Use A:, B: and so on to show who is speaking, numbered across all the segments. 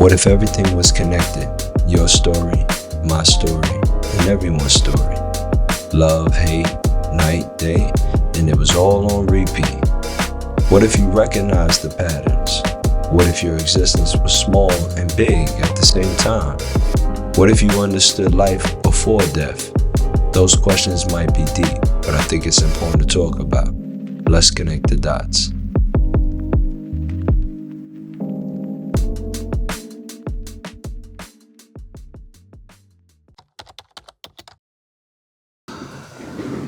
A: What if everything was connected? Your story, my story, and everyone's story. Love, hate, night, day, and it was all on repeat. What if you recognized the patterns? What if your existence was small and big at the same time? What if you understood life before death? Those questions might be deep, but I think it's important to talk about. Let's connect the dots.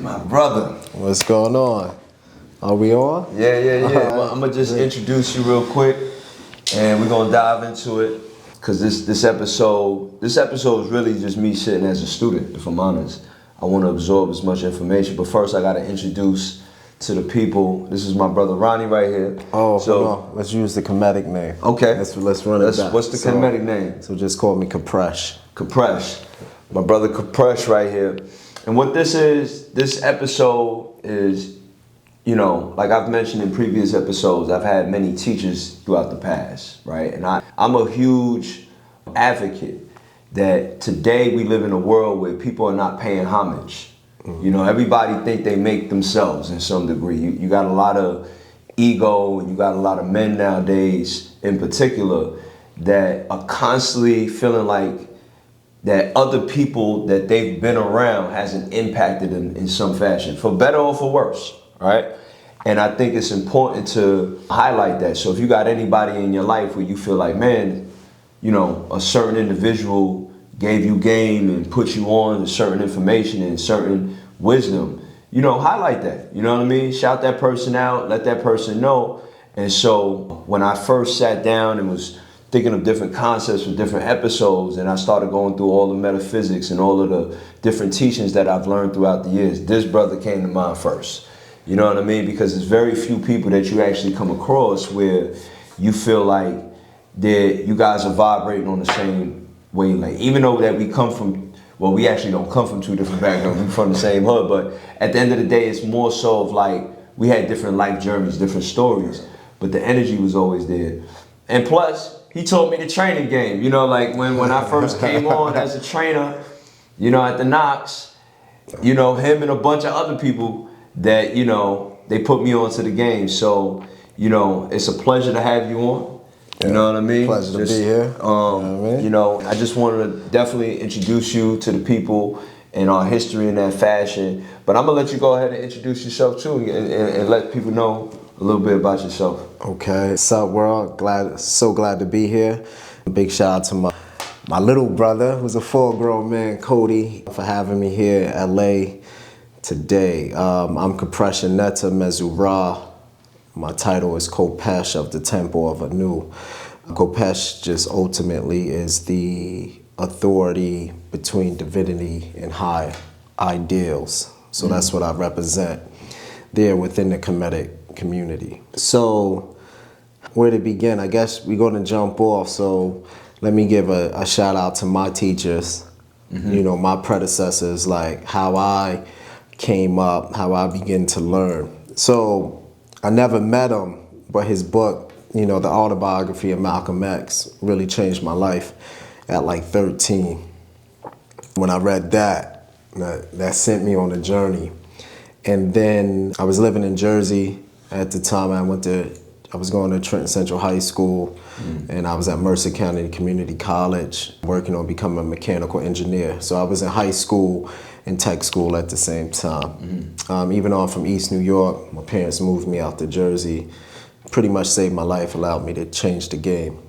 B: My brother.
C: What's going on? Are we on?
B: Yeah. I'm gonna just introduce you real quick, and we're gonna dive into it. Cause this episode is really just me sitting as a student, if I'm honest. I want to absorb as much information, but first I gotta introduce to the people. This is my brother Ronnie right here.
C: Oh, so let's use the Kemetic name.
B: Okay.
C: Let's run it back.
B: What's the Kemetic name?
C: So just call me Khepresh.
B: Khepresh. My brother Khepresh right here. And what this episode is, you know, like I've mentioned in previous episodes, I've had many teachers throughout the past, right? And I'm a huge advocate that today we live in a world where people are not paying homage. You know, everybody think they make themselves in some degree. You got a lot of ego, and you got a lot of men nowadays in particular that are constantly feeling like that other people that they've been around hasn't impacted them in some fashion, for better or for worse, right? And I think it's important to highlight that. So if you got anybody in your life where you feel like, man, you know, a certain individual gave you game and put you on to certain information and certain wisdom, you know, highlight that. You know what I mean? Shout that person out, let that person know. And so when I first sat down and was thinking of different concepts for different episodes, and I started going through all the metaphysics and all of the different teachings that I've learned throughout the years, this brother came to mind first. You know what I mean? Because there's very few people that you actually come across where you feel like that you guys are vibrating on the same wavelength. Even though that we come from, well, we actually don't come from two different backgrounds, we're from the same hood, but at the end of the day, it's more so of like, we had different life journeys, different stories, but the energy was always there. And plus, he taught me the training game. You know, like when I first came on as a trainer, you know, at the Knox, you know, him and a bunch of other people that, you know, they put me onto the game. So, you know, it's a pleasure to have you on. You know what I mean?
C: Pleasure to be here.
B: You know, I just wanted to definitely introduce you to the people and our history in that fashion. But I'm gonna let you go ahead and introduce yourself too, and let people know a little bit about yourself.
C: Okay. What's up, world? So glad to be here. Big shout out to my little brother, who's a full-grown man, Cody, for having me here in LA today. I'm Khepresh Netta Mezura. My title is Khepresh of the Temple of Anu. Khepresh just ultimately is the authority between divinity and high ideals. So that's what I represent there within the Kemetic community. So where to begin? I guess we're going to jump off. So let me give a shout out to my teachers, you know, my predecessors, like how I came up, how I began to learn. So I never met him, but his book, you know, the autobiography of Malcolm X really changed my life at like 13. When I read that sent me on a journey. And then I was living in Jersey at the time. I was going to Trenton Central High School, and I was at Mercer County Community College working on becoming a mechanical engineer. So I was in high school and tech school at the same time. Even though I'm from East New York, my parents moved me out to Jersey, pretty much saved my life, allowed me to change the game.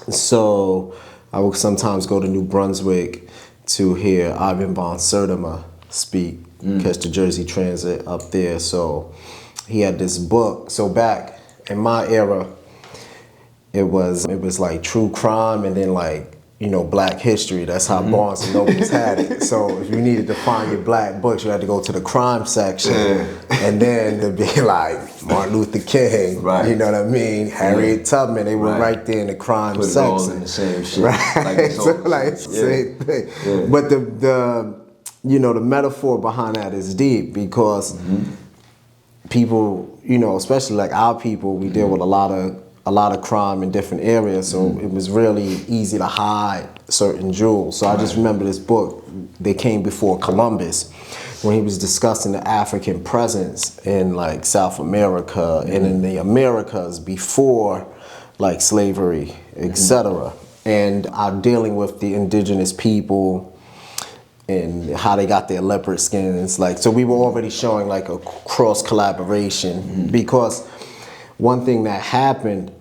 C: So I would sometimes go to New Brunswick to hear Ivan von Sertima speak, catch the Jersey Transit up there. So he had this book. So back in my era, it was like true crime and then like, you know, Black history. That's how Barnes and Nobles had it. So if you needed to find your Black books, you had to go to the crime section, and then to be like Martin Luther King, you know what I mean? Harriet Tubman, they were right there in the crime section.
B: Put it all in the same shit.
C: Right, so like it's the same thing. But the you know, the metaphor behind that is deep because people, you know, especially like our people, we deal with a lot of a lot of crime in different areas, so it was really easy to hide certain jewels. So I just remember this book, they came before Columbus, when he was discussing the African presence in like South America and in the Americas before like slavery, etc. And dealing with the indigenous people and how they got their leopard skin. It's like, so we were already showing like a cross collaboration because one thing that happened,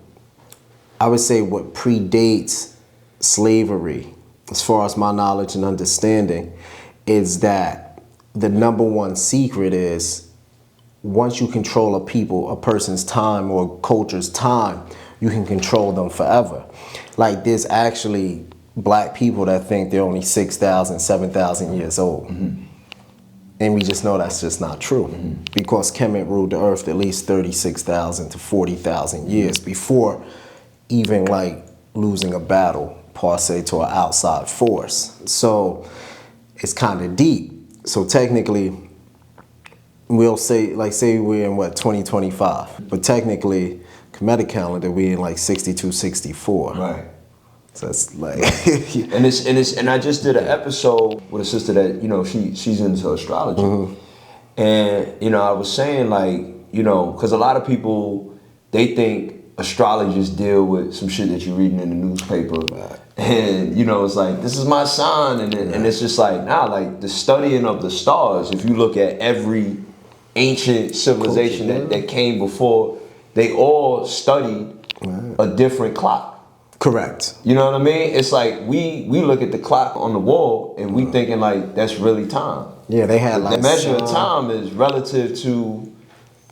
C: I would say what predates slavery, as far as my knowledge and understanding, is that the number one secret is once you control a person's time or culture's time, you can control them forever. Like there's actually black people that think they're only 6,000, 7,000 years old. And we just know that's just not true because Kemet ruled the earth at least 36,000 to 40,000 years before even like losing a battle, per se, to an outside force. So it's kind of deep. So technically, we'll say, like say we're in what, 2025, but technically, Kemetic calendar, we're in like 62, 64.
B: Right.
C: So it's like,
B: and I just did an episode with a sister that, you know, she's into astrology. And, you know, I was saying like, you know, because a lot of people, they think astrologers deal with some shit that you're reading in the newspaper. And, you know, it's like, this is my sign. And it's just like, nah, like the studying of the stars, if you look at every ancient civilization that came before, they all studied a different clock.
C: correct.
B: You know what I mean? It's like we look at the clock on the wall and we thinking like that's really time.
C: Yeah, they had like
B: The measure of time is relative to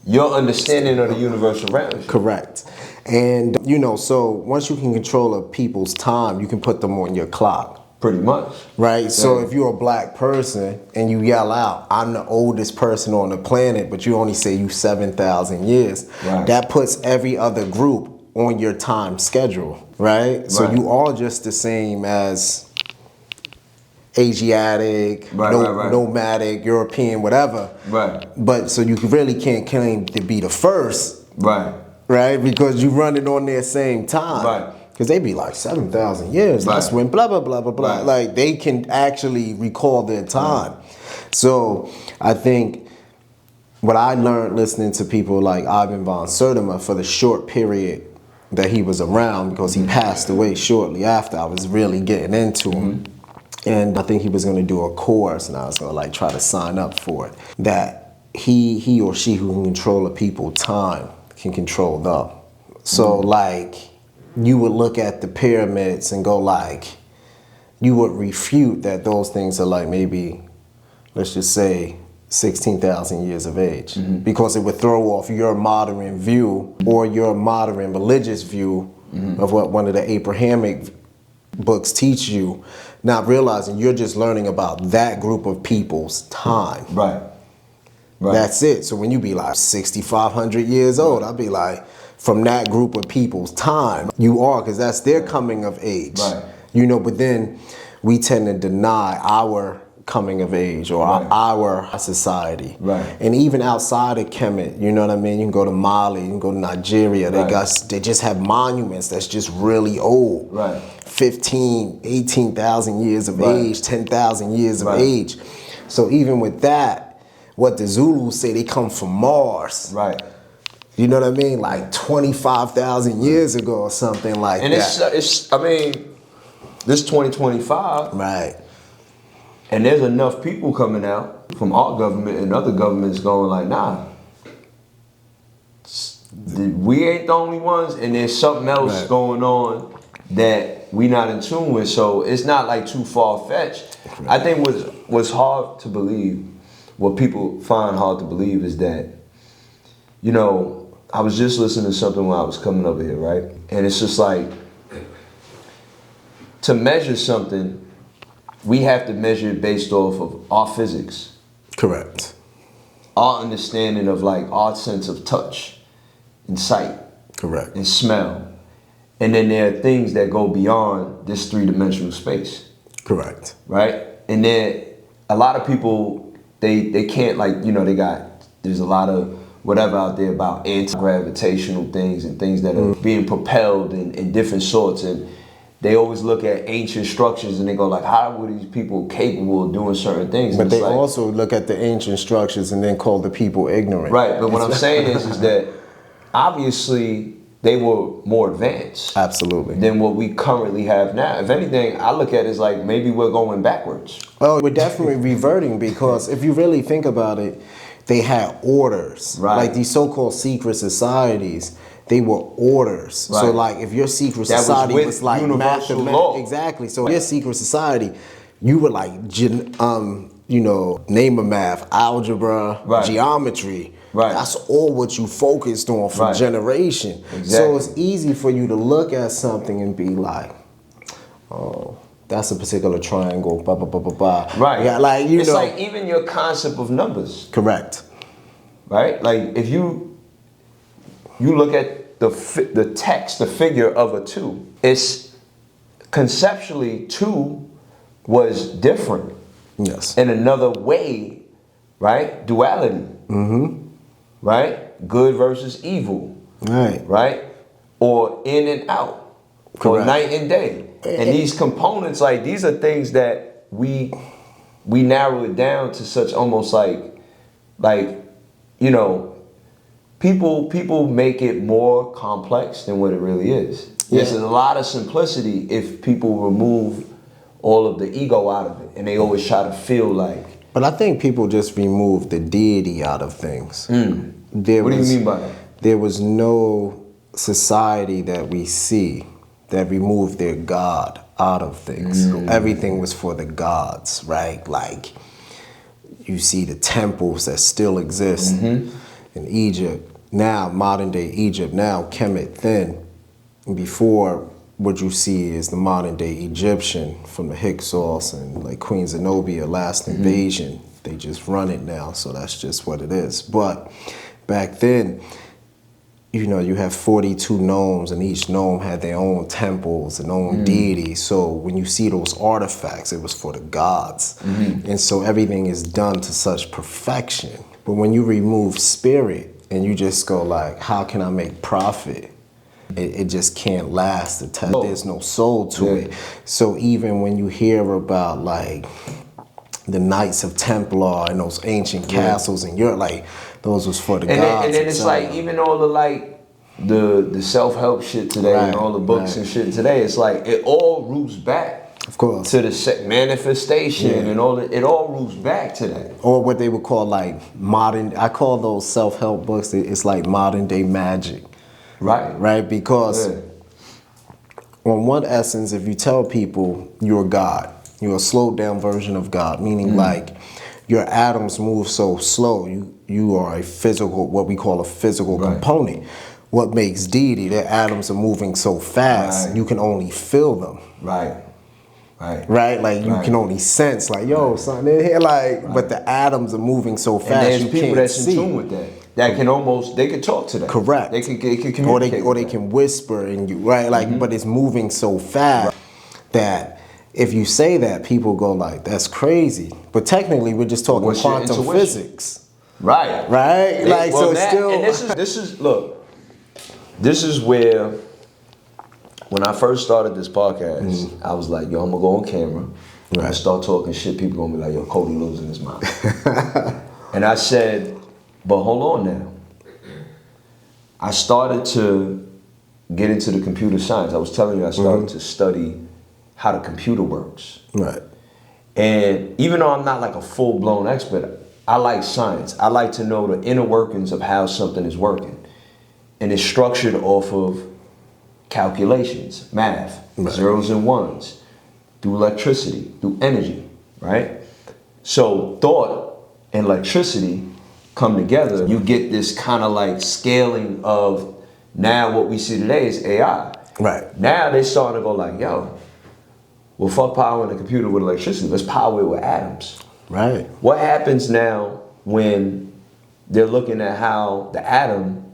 B: your understanding of the universe around you.
C: Correct. And, you know, so once you can control a people's time, you can put them on your clock.
B: Pretty much.
C: Right? So if you're a black person and you yell out, I'm the oldest person on the planet, but you only say you 7,000 years, that puts every other group on your time schedule, right? So you all just the same as Asiatic, nomadic, European, whatever.
B: Right.
C: But so you really can't claim to be the first. Right? Because you run it on their same time.
B: Right.
C: Because they be like 7,000 years. That's when blah, blah, blah, blah, blah. Like they can actually recall their time. So I think what I learned listening to people like Ivan von Sertima for the short period that he was around, because he passed away shortly after, I was really getting into him. And I think he was going to do a course, and I was going to like try to sign up for it. That he or she who can control a people's time can control them. So like you would look at the pyramids and go like, you would refute that those things are like maybe, let's just say 16,000 years of age, because it would throw off your modern view or your modern religious view of what one of the Abrahamic books teach you, not realizing you're just learning about that group of people's time.
B: Right.
C: That's it. So when you be like 6,500 years old, I'll be like, from that group of people's time, you are, because that's their coming of age. You know, but then we tend to deny our coming of age or our society. And even outside of Kemet, you know what I mean? You can go to Mali, you can go to Nigeria. They just have monuments that's just really old. 15, 18,000 years of age, 10,000 years of age. So even with that, what the Zulus say, they come from Mars. You know what I mean? Like 25,000 years ago or something like that.
B: And it's I mean, this 2025. And there's enough people coming out from our government and other governments going like, nah, we ain't the only ones, and there's something else going on that we not in tune with. So it's not like too far-fetched. I think what's hard to believe, what people find hard to believe is that, you know, I was just listening to something when I was coming over here, right? And it's just like, to measure something, we have to measure it based off of our physics. Our understanding of like our sense of touch and sight. And smell. And then there are things that go beyond this three-dimensional space. Right? And then a lot of people, they can't, like, you know, there's a lot of whatever out there about anti-gravitational things and things that are being propelled in different sorts, and they always look at ancient structures and they go like, how were these people capable of doing certain things?
C: But they
B: like,
C: also look at the ancient structures and then call the people ignorant.
B: Right, but what I'm saying is that obviously they were more advanced.
C: Absolutely.
B: Than what we currently have now. If anything, I look at it as like maybe we're going backwards.
C: Oh, we're definitely reverting, because if you really think about it, they had orders.
B: Right.
C: Like these so-called secret societies, they were orders.
B: Right.
C: So like if your secret
B: That
C: society
B: was
C: was,
B: with
C: like
B: universal law.
C: exactly. So your secret society, you were like name of math, algebra,
B: Right.
C: geometry.
B: Right.
C: That's all what you focused on for
B: Right.
C: generation.
B: Exactly.
C: So it's easy for you to look at something and be like, oh, that's a particular triangle, blah, blah, blah, blah, blah.
B: Right.
C: Yeah, like,
B: it's like even your concept of numbers.
C: Correct.
B: Right? Like if you look at the text, the figure of a 2, it's conceptually 2 was different.
C: Yes.
B: In another way, right? Duality. Right? Good versus evil.
C: Right.
B: Right? Or in and out. Or
C: Correct.
B: night and day. And these components, like these are things that we narrow it down to such almost like people make it more complex than what it really is.
C: Yeah.
B: There's a lot of simplicity if people remove all of the ego out of it, and they always try to feel like.
C: But I think people just remove the deity out of things.
B: What do you mean by that?
C: There was no society that we see that removed their God out of things. Everything was for the gods, right? Like you see the temples that still exist in Egypt. Now, modern day Egypt, now Kemet then. Before, what you see is the modern day Egyptian from the Hyksos and like Queen Zenobia, last invasion. They just run it now, so that's just what it is. But back then, you have 42 gnomes, and each gnome had their own temples and own deities. So when you see those artifacts, it was for the gods. And so everything is done to such perfection. But when you remove spirit and you just go like, how can I make profit? It just can't last. There's no soul to it. So even when you hear about like the Knights of Templar and those ancient castles in Europe, like those was for the gods.
B: And then it's like even all the like the self-help shit today and all the books and shit today, it's like it all roots back,
C: of course,
B: to the manifestation and all. It all roots back to that.
C: Or what they would call like modern. I call those self-help books. It's like modern day magic. Right, because on one essence, if you tell people you're God, you're a slowed down version of God, meaning like your atoms move so slow, you are a physical, what we call a physical component. What makes deity, their atoms are moving so fast, you can only feel them. Right, like you can only sense, like, yo, something in here, like, but the atoms are moving so fast,
B: and there's
C: you
B: people
C: can't
B: that's
C: see.
B: in tune with that. That can they can talk to that.
C: Correct.
B: They can communicate.
C: Or they can whisper in you, right? Like, but it's moving so fast that if you say that, people go like, "That's crazy." But technically, we're just talking quantum physics,
B: right?
C: Like, so it's still.
B: And this is where when I first started this podcast, I was like, "Yo, I'm gonna go on camera. I'm gonna start talking shit. People gonna be like, yo, Cody losing his mind." And I said. But hold on now. I started to get into the computer science. I was telling you I started to study how the computer works. Right. And even though I'm not like a full-blown expert, I like science. I like to know the inner workings of how something is working. And it's structured off of calculations, math, zeros and ones, through electricity, through energy, right? So thought and electricity come together, you get this kind of like scaling of now what we see today is AI. Right. Now they're starting to go like, yo, well, fuck powering the computer with electricity. Let's power it with atoms. Right. What happens now when they're looking at how the atom,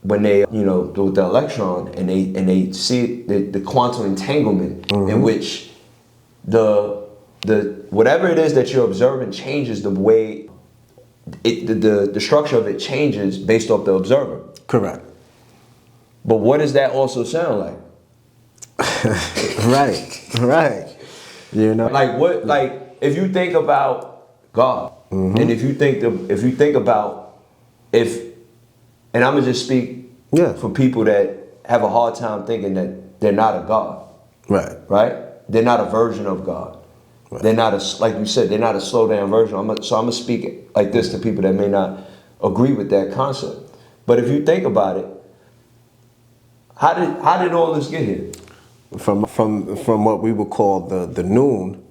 B: when they, with the electron and they see the quantum entanglement in which the whatever it is that you're observing changes the way the structure of it changes based off the observer.
C: Correct.
B: But what does that also sound like?
C: Right. You know,
B: Like what? Like if you think about God, and if you think about and I'm gonna just speak for people that have a hard time thinking that they're not a God. Right. They're not a version of God. Right. They're not like you said, they're not a slow down version. So I'm gonna speak like this to people that may not agree with that concept. But if you think about it, how did all this get here?
C: From what we would call the noon,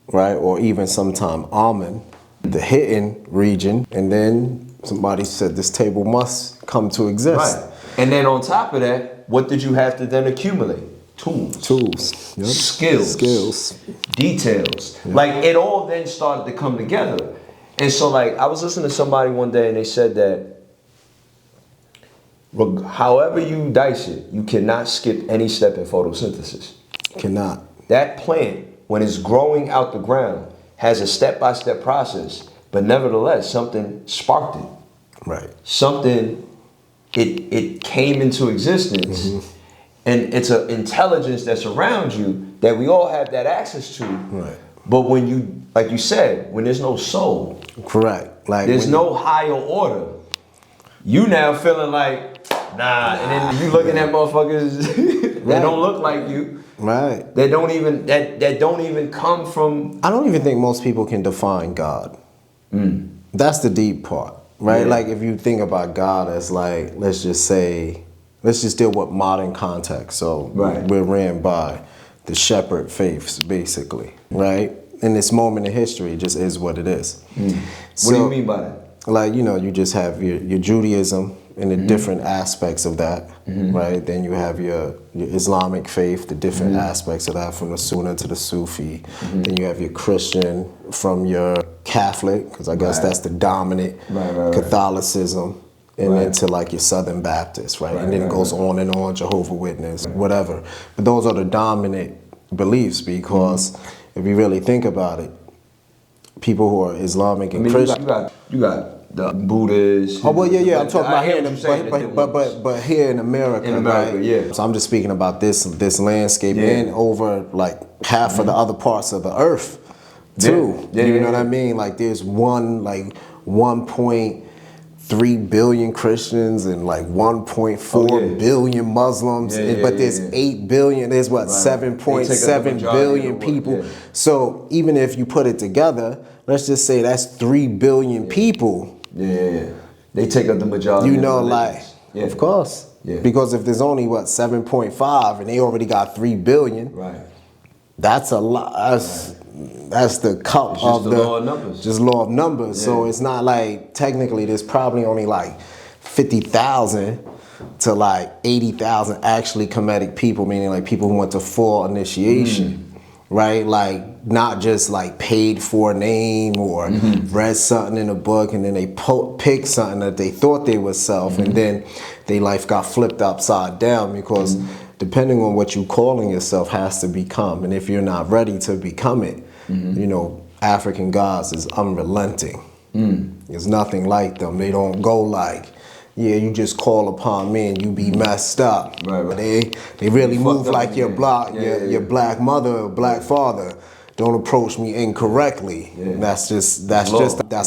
C: right, or even sometime almond, the hidden region, and then somebody said this table must come to exist.
B: Right. And then on top of that, what did you have to then accumulate? Tools.
C: Yep.
B: Skills. Details. Yep. Like it all then started to come together. And so like I was listening to somebody one day and they said that however you dice it, you cannot skip any step in photosynthesis.
C: Cannot. That
B: plant, when it's growing out the ground, has a step-by-step process, but nevertheless, something sparked it.
C: Right.
B: Something, it came into existence, and it's an intelligence that's around you that we all have that access to.
C: Right.
B: But when you, like you said, when there's no soul.
C: Correct. Like
B: there's no higher order. You now feeling like, nah, and then you looking at motherfuckers that don't look like you.
C: Right.
B: That don't even come from.
C: I don't even think most people can define God. That's the deep part, right?
B: Yeah.
C: Like if you think about God as like, let's just deal with modern context. So we're ran by the shepherd faiths, basically, right? In this moment in history, it just is what it is.
B: What do you mean by that?
C: Like, you know, you just have your Judaism and the different aspects of that, right? Then you have your Islamic faith, the different aspects of that, from the Sunnah to the Sufi. Then you have your Christian from your Catholic, because I guess that's the dominant Catholicism, and then to like your Southern Baptist, right? And then it goes on and on, Jehovah's Witness, whatever. But those are the dominant beliefs, because if you really think about it, people who are Islamic and Christian,
B: you got the Buddhists.
C: Oh well, yeah. I'm talking about here, but here in America, right?
B: Yeah.
C: So I'm just speaking about this landscape and over like half of the other parts of the earth, too. You know what I mean? Like there's 1.3 billion Christians and like 1.4 billion Muslims, but there's 8 billion. There's 7.7 billion people. Yeah. So even if you put it together, let's just say that's 3 billion people.
B: Yeah. They take up the majority.
C: You know, like, of course. Yeah. Because if there's only 7.5 and they already got 3 billion, that's a lot. That's the cut of the
B: law of numbers.
C: Just law of numbers. So it's not like technically there's probably only like 50,000 to like 80,000 actually Kemetic people, meaning like people who went to full initiation. Right? Like not just like paid for a name or read something in a book and then they picked something that they thought they was self and then their life got flipped upside down, because depending on what you calling yourself has to become, and if you're not ready to become it, you know, African gods is unrelenting. There's nothing like them. They don't go like, you just call upon me and you be messed up. They really move like your black mother or black father. Don't approach me incorrectly. That's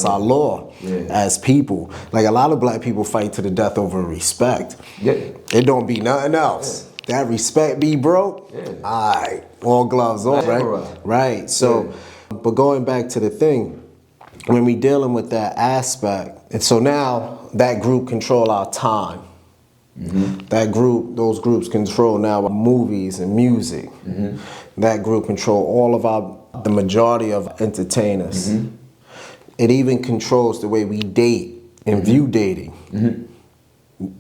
C: our law as people. Like a lot of black people fight to the death over respect. It don't be nothing else. That respect be broke. Alright, all gloves off, right? Right. So, but going back to the thing, when we dealing with that aspect, and so now that group control our time. Those groups control now our movies and music. That group control all of the majority of entertainers. It even controls the way we date and view dating.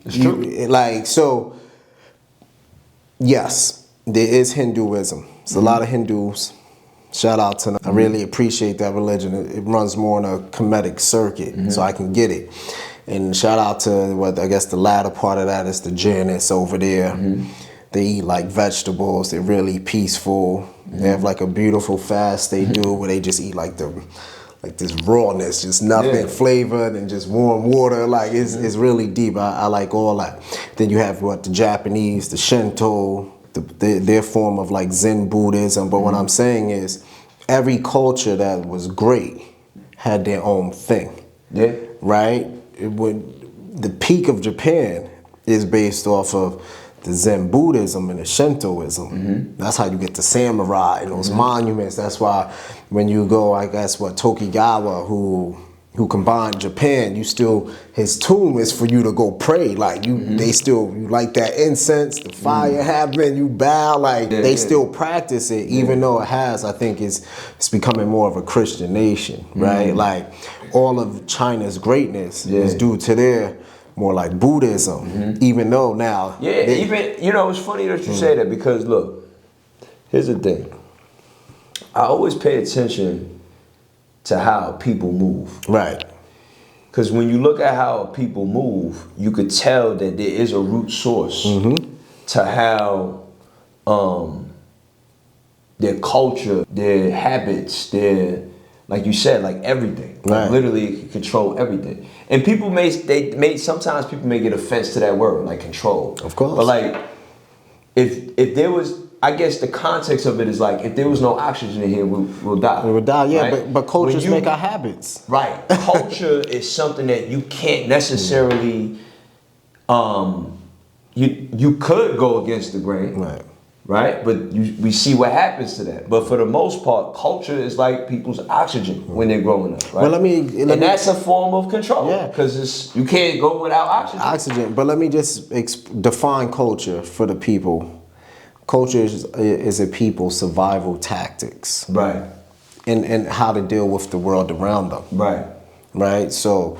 B: It's true.
C: Yes, there is Hinduism. It's a lot of Hindus. Shout out to them. I really appreciate that religion. It runs more on a Kemetic circuit, so I can get it. And shout out to what I guess the latter part of that is the Jainists over there. They eat like vegetables. They're really peaceful. They have like a beautiful fast they do where they just eat like like this rawness, just nothing flavored and just warm water. Like it's really deep. I like all that. Then you have the Japanese, the Shinto, their form of like Zen Buddhism. But what I'm saying is, every culture that was great had their own thing. Yeah. Right? The peak of Japan is based off of the Zen Buddhism and the Shintoism. That's how you get the samurai and those monuments. That's why when you go, I guess, Tokugawa, who combined Japan, his tomb is for you to go pray. Like you light that incense, the fire happening, you bow. Like they still practice it, even though I think it's becoming more of a Christian nation, right? Like all of China's greatness is due to their more like Buddhism, even though now. Yeah,
B: it's funny that you say that, because look, here's the thing. I always pay attention to how people move. Right. Because when you look at how people move, you could tell that there is a root source to how their culture, their habits, their, like you said, like everything. Right. Like literally control everything. And people sometimes people may get offense to that word, like control. Of course. But like, if there was, I guess the context of it is like, if there was no oxygen in here, we'll die. We would die, yeah, right? but cultures make our habits. Right. Culture is something that you can't necessarily, you could go against the grain. Right. Right? But we see what happens to that. But for the most part, culture is like people's oxygen when they're growing up, right? Well, that's a form of control. Yeah. Because you can't go without oxygen.
C: But let me just define culture for the people. Culture is a people's survival tactics. Right. And how to deal with the world around them. Right. Right? So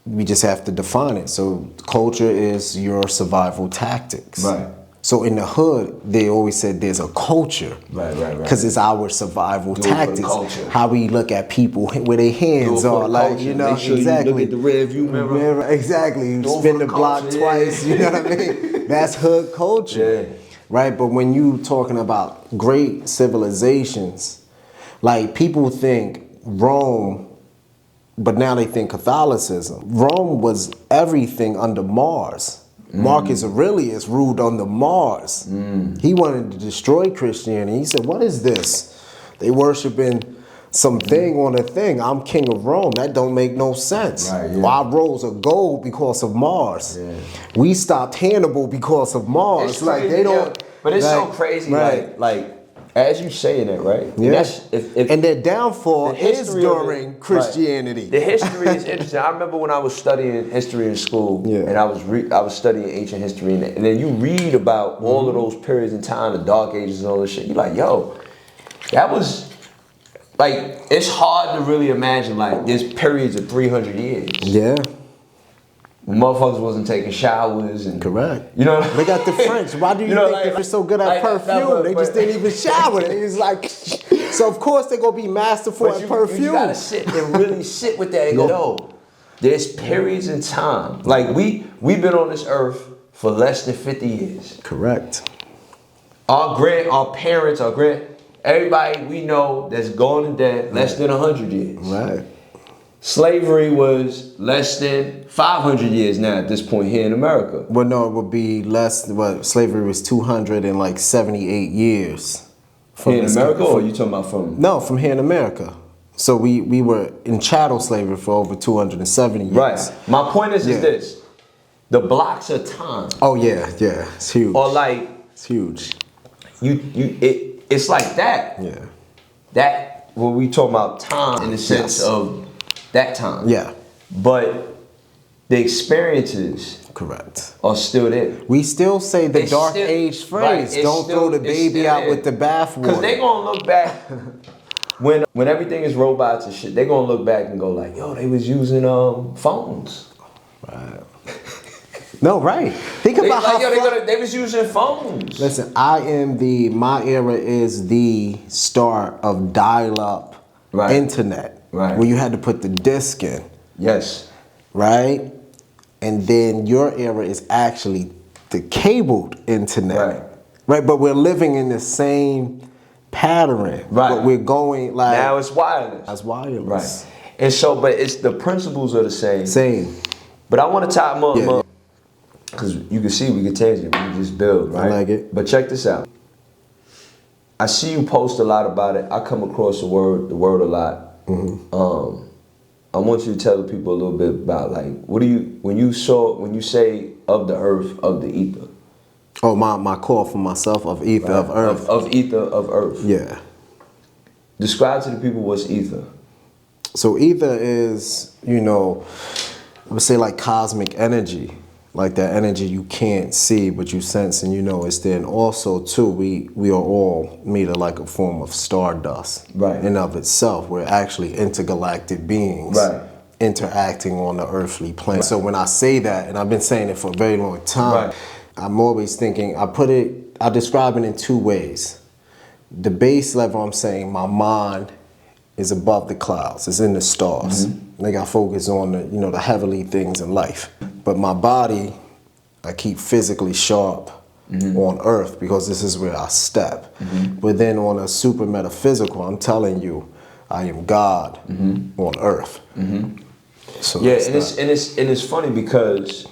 C: we just have to define it. So culture is your survival tactics. Right. So in the hood, they always said there's a culture. Right. Because it's our survival tactics. How we look at people where their hands are. Like,
B: Make sure you look at the rear view mirror.
C: Exactly. You spin the block twice, you know what I mean? That's hood culture. Yeah. Right? But when you talking about great civilizations, like people think Rome, but now they think Catholicism. Rome was everything under Mars. Marcus Aurelius ruled under Mars. He wanted to destroy Christianity. He said, what is this? They worshiping something on a thing. I'm king of Rome. That don't make no sense. Right, yeah. Our roads are gold because of Mars. Yeah. We stopped Hannibal because of Mars.
B: It's like crazy, they don't. But it's so crazy. Right. Like as you saying that, right?
C: Yeah. And their downfall is during Christianity.
B: Right. The history is interesting. I remember when I was studying history in school, and I was studying ancient history, and then you read about all of those periods in time, the Dark Ages and all this shit. You're like, yo, that was like, it's hard to really imagine like there's periods of 300 years. Yeah. When motherfuckers wasn't taking showers and
C: correct.
B: You know,
C: they got the French. Why do you think they're so good at perfume? They just didn't even shower. They was like, so of course they're gonna be masterful at perfume.
B: You gotta sit and really sit with that and go, no, there's periods in time. Like we've been on this earth for less than 50 years.
C: Correct.
B: Our parents, everybody we know that's gone and dead less than 100 years. Right. Slavery was less than 500 years now at this point here in America.
C: Well, no, it would be less. Well, slavery was 278 years.
B: Here in America, or are you talking about from?
C: No, from here in America. So we were in chattel slavery for over 270 years.
B: Right. My point is this: the blocks of time.
C: Oh yeah, it's huge.
B: Or like
C: it's huge.
B: It's like that. Yeah. That when we talk about time in the sense of that time. Yeah. But the experiences are still there.
C: We still say the dark age phrase. Don't throw the baby out with the bathwater.
B: Because they're going to look back, when everything is robots and shit, they're going to look back and go like, yo, they was using phones.
C: Right. No, right. Think about how
B: they was using phones.
C: Listen, my era is the start of dial-up internet. Right. Where you had to put the disc in.
B: Yes.
C: Right? And then your era is actually the cabled internet. Right. Right, but we're living in the same pattern.
B: Right.
C: But we're going like
B: Now it's wireless.
C: as wireless.
B: Right. And so, but it's the principles are the same.
C: Same.
B: But I want to tie them up.
C: Yeah.
B: Because you can see we can tangent, we can just build, right?
C: I like it.
B: But check this out. I see you post a lot about it. I come across the word a lot.
C: Mm-hmm.
B: I want you to tell the people a little bit about like when you say of the earth, of the ether.
C: Oh, my call for myself of ether,
B: Right?
C: of earth.
B: Of ether, of earth.
C: Yeah.
B: Describe to the people what's ether.
C: So ether is, I would say like cosmic energy. Like that energy you can't see, but you sense and it's there. And also, too, we are all made of like a form of stardust.
B: Right.
C: In of itself. We're actually intergalactic beings.
B: Right.
C: Interacting on the earthly plane. Right. So when I say that, and I've been saying it for a very long time,
B: right.
C: I'm always thinking, I describe it in two ways. The base level, I'm saying my mind is above the clouds, it's in the stars. Mm-hmm. Like I focus on the heavenly things in life. But my body, I keep physically sharp on earth because this is where I step. Mm-hmm. But then on a super metaphysical, I'm telling you, I am God on earth. Mm-hmm. So
B: yeah, and it's funny because,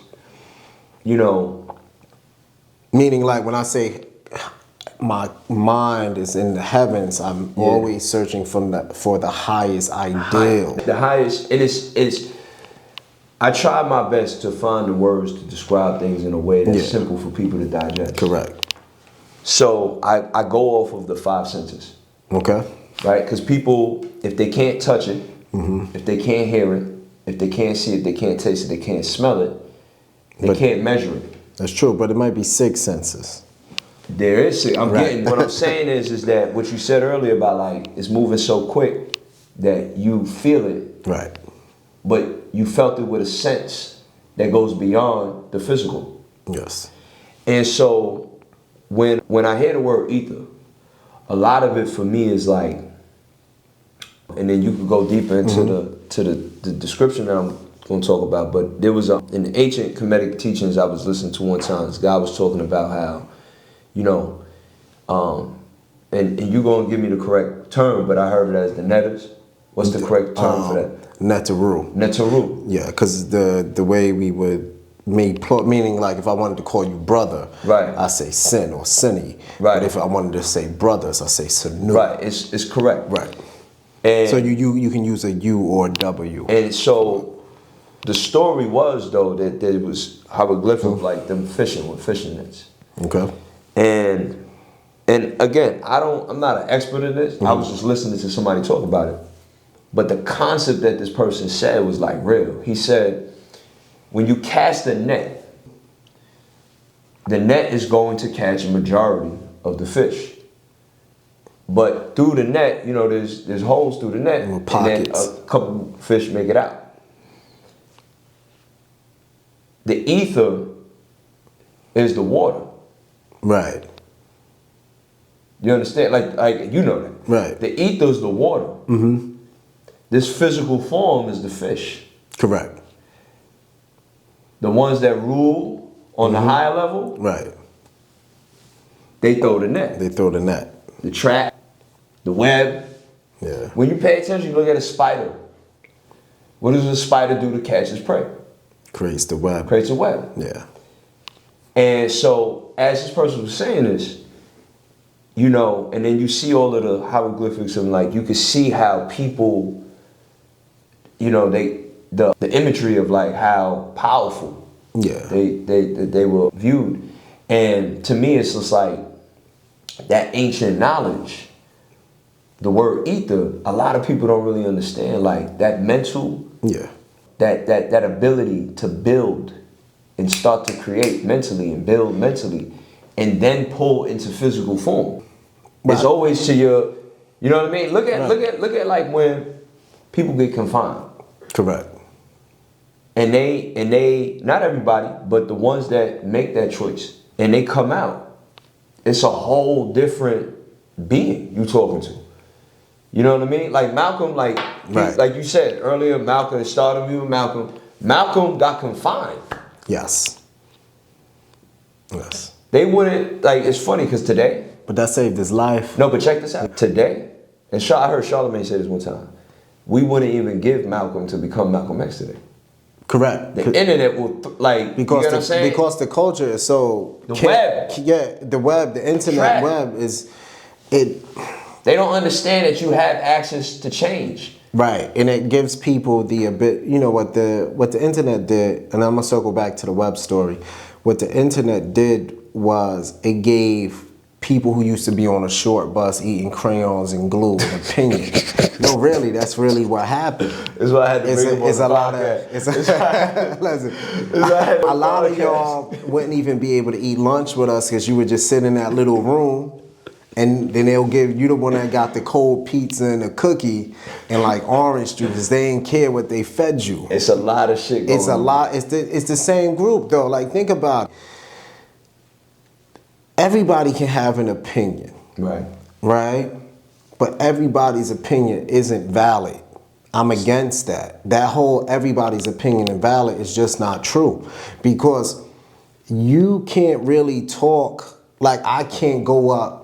C: meaning like when I say my mind is in the heavens, I'm always searching for the highest ideal.
B: The highest, and it's. I try my best to find the words to describe things in a way that's simple for people to digest.
C: Correct.
B: So I go off of the five senses.
C: Okay.
B: Right? Because people, if they can't touch it, if they can't hear it, if they can't see it, they can't taste it, they can't smell it, they can't measure it.
C: That's true, but it might be six senses.
B: There is. What I'm saying is that what you said earlier about like it's moving so quick that you feel it.
C: Right.
B: But you felt it with a sense that goes beyond the physical.
C: Yes. And
B: so when I hear the word ether, a lot of it for me is like, and then you can go deeper into the description that I'm going to talk about. But there was in the ancient Kemetic teachings I was listening to one time. This guy was talking about how, and you're going to give me the correct term, but I heard it as the netters. What's the correct term for that?
C: Netaru.
B: Netaru.
C: Yeah, because the way we would meaning like if I wanted to call you brother,
B: right,
C: I say sin or sinny.
B: Right.
C: But if I wanted to say brothers, I say sinu.
B: Right. It's correct.
C: Right.
B: And
C: so you can use a U or a W.
B: And so the story was though that there was hieroglyphic like them fishing with fishing nets.
C: Okay.
B: And again, I'm not an expert in this. I was just listening to somebody talk about it. But the concept that this person said was like real. He said, when you cast a net, the net is going to catch a majority of the fish. But through the net, there's holes through the net, and then a couple fish make it out. The ether is the water.
C: Right.
B: You understand? Like you know that.
C: Right.
B: The ether is the water. Mm-hmm. This physical form is the fish.
C: Correct.
B: The ones that rule on the higher level,
C: right,
B: they throw the net.
C: They throw the net.
B: The trap, the web.
C: Yeah.
B: When you pay attention, you look at a spider. What does a spider do to catch its prey?
C: Creates the web.
B: Creates a web.
C: Yeah.
B: And so, as this person was saying this, and then you see all of the hieroglyphics and like you can see how people, the imagery of like how powerful they were viewed. And to me it's just like that ancient knowledge, the word ether, a lot of people don't really understand like that mental, that ability to build and start to create mentally and build mentally and then pull into physical form. Right. It's always to your, you know what I mean? Look at like when people get confined.
C: Correct.
B: And they not everybody, but the ones that make that choice and they come out, it's a whole different being you talking to. You know what I mean? Like Malcolm, like you said earlier, Malcolm, it started with Malcolm. Malcolm got confined.
C: Yes. Yes.
B: They wouldn't, like, it's funny because today,
C: But that saved his life.
B: No, but check this out. Today, and I heard Charlamagne say this one time, we wouldn't even give Malcolm to become Malcolm X today.
C: Correct.
B: The internet will, like,
C: Because
B: you know what I'm saying?
C: Because the culture is so...
B: The web.
C: Yeah, the web, the internet web is... They
B: don't understand that you have access to change.
C: Right, and it gives people the what the internet did, and I'm gonna circle back to the web story. What the internet did was it gave people who used to be on a short bus eating crayons and glue an opinion. No, really, that's really what happened.
B: That's why I had to bring him on the podcast.
C: Listen, a lot of y'all wouldn't even be able to eat lunch with us because you would just sit in that little room. And then they'll give you the one that got the cold pizza and the cookie and like orange juice. They didn't care what they fed you.
B: It's a lot of shit going on.
C: It's a lot. It's the same group though. Like think about it. Everybody can have an opinion.
B: Right.
C: Right? But everybody's opinion isn't valid. I'm against that. That whole everybody's opinion is valid is just not true. Because you can't really talk, like I can't go up.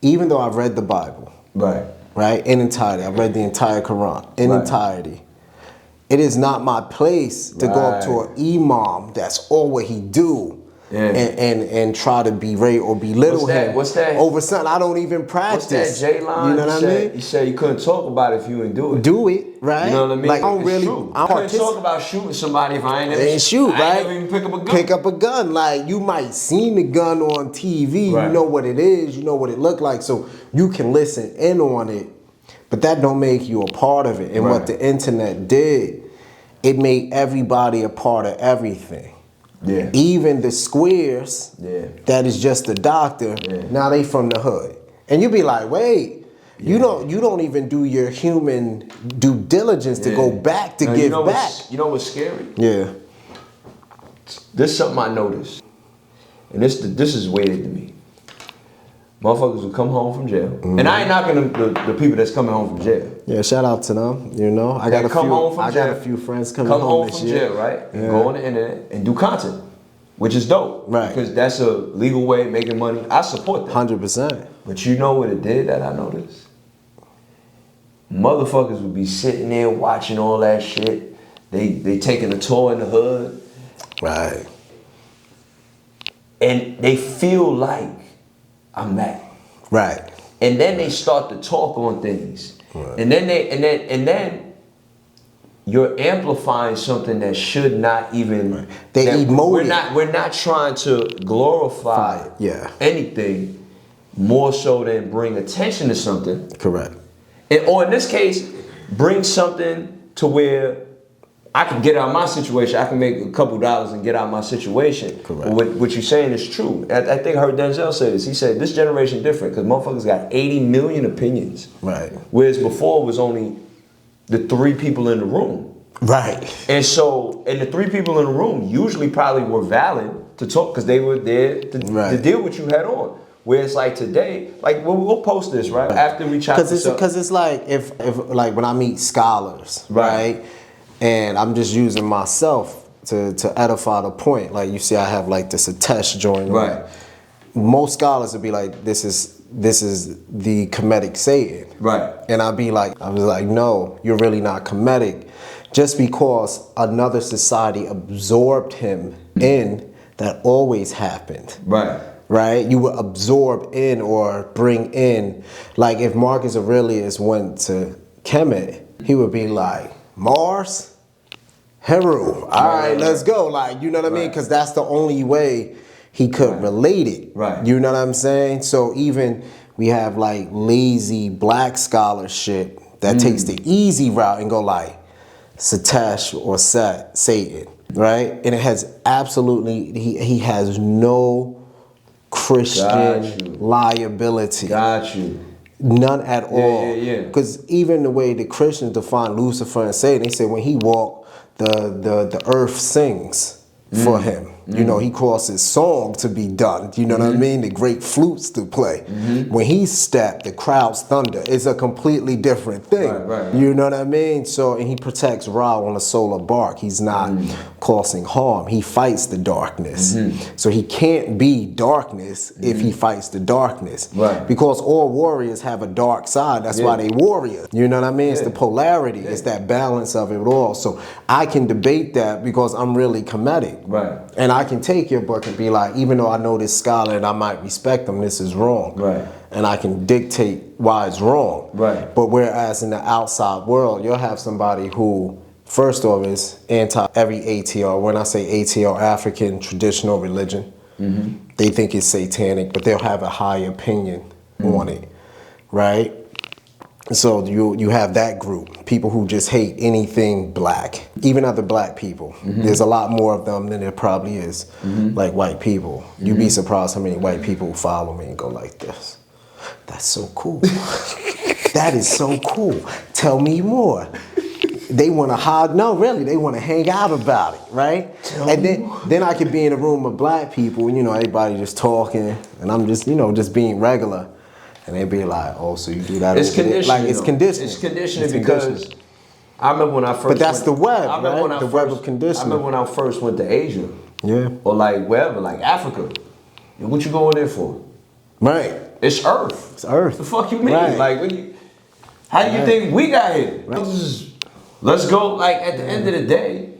C: Even though I've read the Bible, right, in entirety, I've read the entire Quran in entirety. It is not my place to go up to an imam that's all what he do, and try to berate or belittle him.
B: What's that?
C: Over something I don't even practice.
B: What's that J-line?
C: You know what I mean?
B: You said you couldn't talk about it if you didn't do it.
C: Do it, right?
B: You know what I mean?
C: Like I don't really.
B: I couldn't talk about shooting somebody if I ain't never
C: shoot, right?
B: I ain't never even pick up a gun.
C: Pick up a gun. Like you might seen the gun on TV.
B: Right.
C: You know what it is. You know what it looked like. So you can listen in on it. But that don't make you a part of it. And what the internet did, it made everybody a part of everything.
B: Yeah.
C: Even the squares that is just the doctor, now they from the hood. And you be like, wait, you don't even do your human due diligence to go back to give back.
B: You know what's scary?
C: Yeah.
B: This is something I noticed. And this is weird to me. Motherfuckers will come home from jail. And I ain't knocking the people that's coming home from jail.
C: Yeah, shout out to them. You know, I got a few friends coming home this year.
B: Come home from jail, right? And go on the internet and do content, which is dope.
C: Right.
B: Because that's a legal way of making money. I support that.
C: 100%.
B: But you know what it did that I noticed? Motherfuckers would be sitting there watching all that shit. They taking a tour in the hood.
C: Right.
B: And they feel like I'm that.
C: Right.
B: And then they start to talk on things. Right. And then you're amplifying something that should not even we're not trying to glorify anything more so than bring attention to something.
C: Correct.
B: Or in this case, bring something to where I can get out of my situation. I can make a couple dollars and get out of my situation.
C: Correct.
B: What you're saying is true. I think I heard Denzel say this. He said this generation different because motherfuckers got 80 million opinions.
C: Right.
B: Whereas before it was only the 3 people in the room.
C: Right.
B: And the 3 people in the room usually probably were valid to talk because they were there to deal with you head on. Where it's like today, like we'll post this right after we chop this up.
C: Because it's like if like when I meet scholars, right? And I'm just using myself to edify the point. Like you see, I have like this attest joint.
B: Right.
C: Most scholars would be like, this is the Kemetic Satan.
B: Right.
C: And I was like, no, you're really not Kemetic. Just because another society absorbed him in, that always happened.
B: Right.
C: Right? You would absorb in or bring in. Like if Marcus Aurelius went to Kemet, he would be like, Mars, Heru. All right, let's go. Like, you know what I mean? Because that's the only way he could relate it.
B: Right.
C: You know what I'm saying? So even we have like lazy black scholarship that takes the easy route and go like Satesh or Satan, right? And it has absolutely, he has no Christian liability.
B: Got you.
C: None at all.
B: Yeah.
C: Because even the way the Christians define Lucifer and Satan, they say when he walked, the earth sings for him. You know, he causes song to be done. You know what I mean? The great flutes to play. When he stepped, the crowd's thunder. It's a completely different thing.
B: Right.
C: You know what I mean? So, and he protects Ra on a solar bark. He's not causing harm. He fights the darkness. So he can't be darkness if he fights the darkness.
B: Right.
C: Because all warriors have a dark side. That's why they warriors. You know what I mean? It's the polarity. It's that balance of it all. So I can debate that because I'm really Kemetic.
B: Right.
C: And I can take your book and be like, even though I know this scholar and I might respect him, this is wrong.
B: Right.
C: And I can dictate why it's wrong.
B: Right.
C: But whereas in the outside world, you'll have somebody who, first off, is anti every ATR. When I say ATR, African traditional religion, they think it's satanic, but they'll have a high opinion on it, right? So you have that group, people who just hate anything black, even other black people. There's a lot more of them than there probably is, like white people. You'd be surprised how many white people follow me and go like this. That's so cool. That is so cool. Tell me more. They want to hide. No, really, they want to hang out about it, right? And then I could be in a room of black people, you know, everybody just talking, and I'm just, you know, just being regular. And they'd be like, oh, so you do that?
B: It's conditioning.
C: Like, it's conditioning.
B: It's conditioning because I remember when I first
C: But that's the web,
B: I remember
C: right? The web of conditioning.
B: I remember when I first went to Asia.
C: Yeah.
B: Or like wherever, like Africa. What you going there for?
C: Right.
B: It's Earth.
C: It's Earth.
B: The fuck you mean?
C: Right.
B: Like, how do you think we got here?
C: Right.
B: Let's go. Like at the end of the day,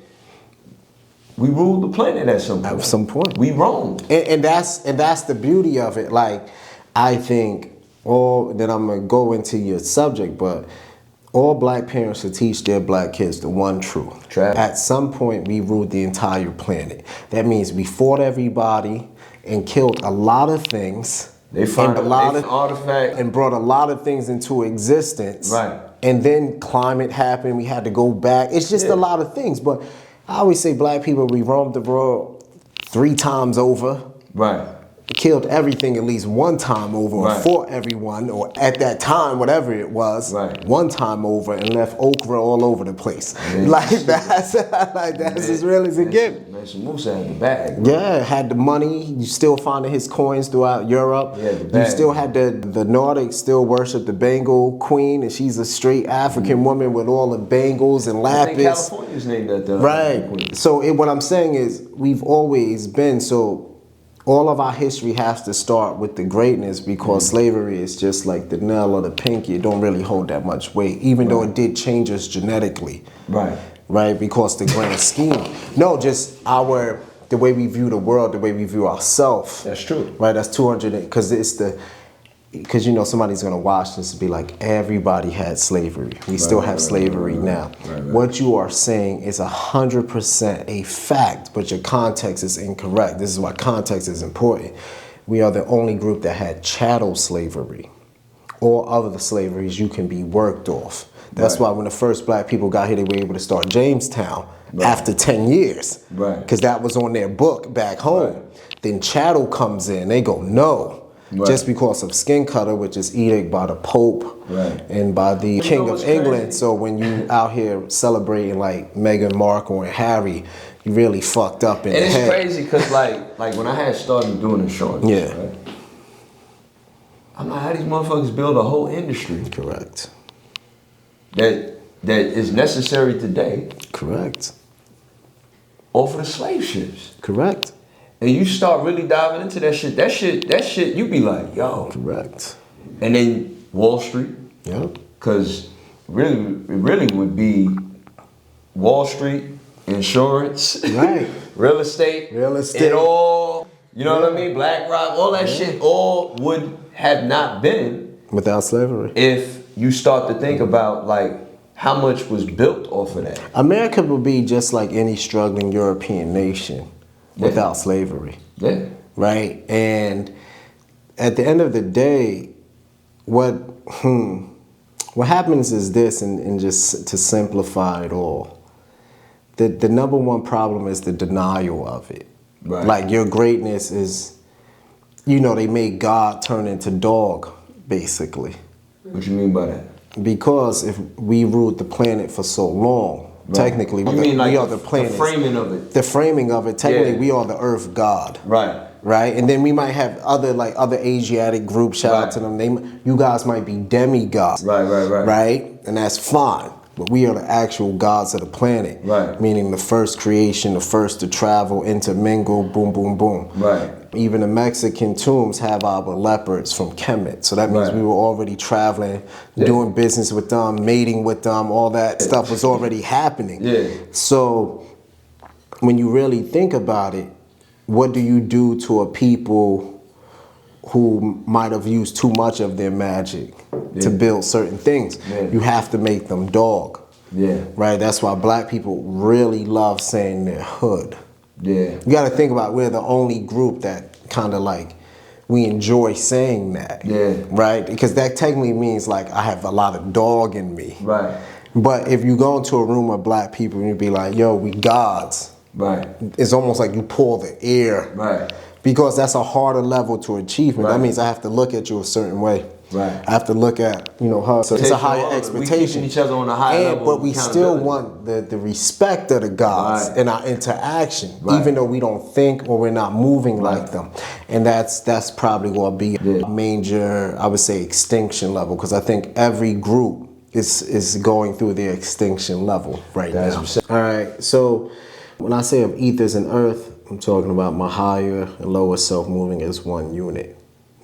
B: we ruled the planet at some point.
C: At some point.
B: We roamed.
C: And that's the beauty of it. Like, I think then I'm gonna go into your subject, but all black parents should teach their black kids the one truth. At some point, we ruled the entire planet. That means we fought everybody and killed a lot of things.
B: They found
C: a lot of
B: artifacts
C: and brought a lot of things into existence.
B: Right.
C: And then climate happened. We had to go back. It's just a lot of things. But I always say, black people, we roamed the world 3 times over.
B: Right.
C: Killed everything at least one time over, or fought everyone, or at that time, whatever it was, one time over, and left okra all over the place. Like that's as real as it gets.
B: Mansa Musa had the bag.
C: Yeah, had the money. You still finding his coins throughout Europe.
B: Yeah, the bag.
C: You still had the Nordics still worship the Bengal queen, and she's a straight African woman with all the bangles and lapis.
B: I think California's named that.
C: Right. So what I'm saying is, we've always been so. All of our history has to start with the greatness, because slavery is just like the nail or the pinky. It don't really hold that much weight, even though it did change us genetically. Right, because the grand scheme. No, just the way we view the world, the way we view ourselves.
B: That's true.
C: Right, that's 200, because you know somebody's gonna watch this and be like, everybody had slavery. We still have slavery now. What you are saying is 100% a fact, but your context is incorrect. This is why context is important. We are the only group that had chattel slavery. All other slaveries you can be worked off. That's why when the first black people got here, they were able to start Jamestown after 10 years. Because that was on their book back home. Then chattel comes in, they go, no. Just because of skin cutter, which is edict by the Pope and by the King of England. Crazy. So when you out here celebrating like Meghan Markle and Harry, you really fucked up in the head.
B: And it's crazy because like when I had started doing insurance, I'm like, how these motherfuckers build a whole industry?
C: Correct.
B: That is necessary today.
C: Correct.
B: Off of the slave ships.
C: Correct.
B: And you start really diving into that shit, you be like, yo.
C: Correct.
B: And then Wall Street.
C: Yep.
B: Because it really would be Wall Street, insurance, real estate, it all, you know what I mean? BlackRock, all that shit, all would have not been
C: without slavery.
B: If you start to think about like how much was built off of that.
C: America would be just like any struggling European nation. Without slavery. Right? And at the end of the day, what happens is this, and just to simplify it all, the number one problem is the denial of it. Like your greatness is, you know, they made God turn into dog, basically.
B: What you mean by that?
C: Because if we ruled the planet for so long, Technically,
B: You mean like
C: we are the planets.
B: The framing of it.
C: The framing of it. Technically, we are the Earth God.
B: Right.
C: Right, and then we might have other Asiatic groups. Shout out to them. You guys might be demigods. Right, and that's fine. But we are the actual gods of the planet.
B: Right.
C: Meaning the first creation, the first to travel, intermingle, boom, boom, boom.
B: Right.
C: Even the Mexican tombs have our leopards from Kemet. So that means we were already traveling, doing business with them, mating with them, all that stuff was already happening.
B: Yeah.
C: So when you really think about it, what do you do to a people who might have used too much of their magic to build certain things? You have to make them dog. Right? That's why black people really love saying they're hood. You got to think about, we're the only group that kind of like, we enjoy saying that. Right? Because that technically means like I have a lot of dog in me.
B: Right.
C: But if you go into a room of black people and you be like, yo, we gods.
B: Right.
C: It's almost like you pull the air.
B: Right.
C: Because that's a harder level to achievement.
B: Right.
C: That means I have to look at you a certain way.
B: Right.
C: I have to look at, her. So it's a higher expectation.
B: We keep each other on a higher level.
C: But we still want the respect of the gods in our interaction, even though we don't think or we're not moving like them. And that's probably going to be a major, I would say, extinction level, because I think every group is going through their extinction level right now. All right, so when I say of ethers and earth, I'm talking about my higher and lower self moving as one unit.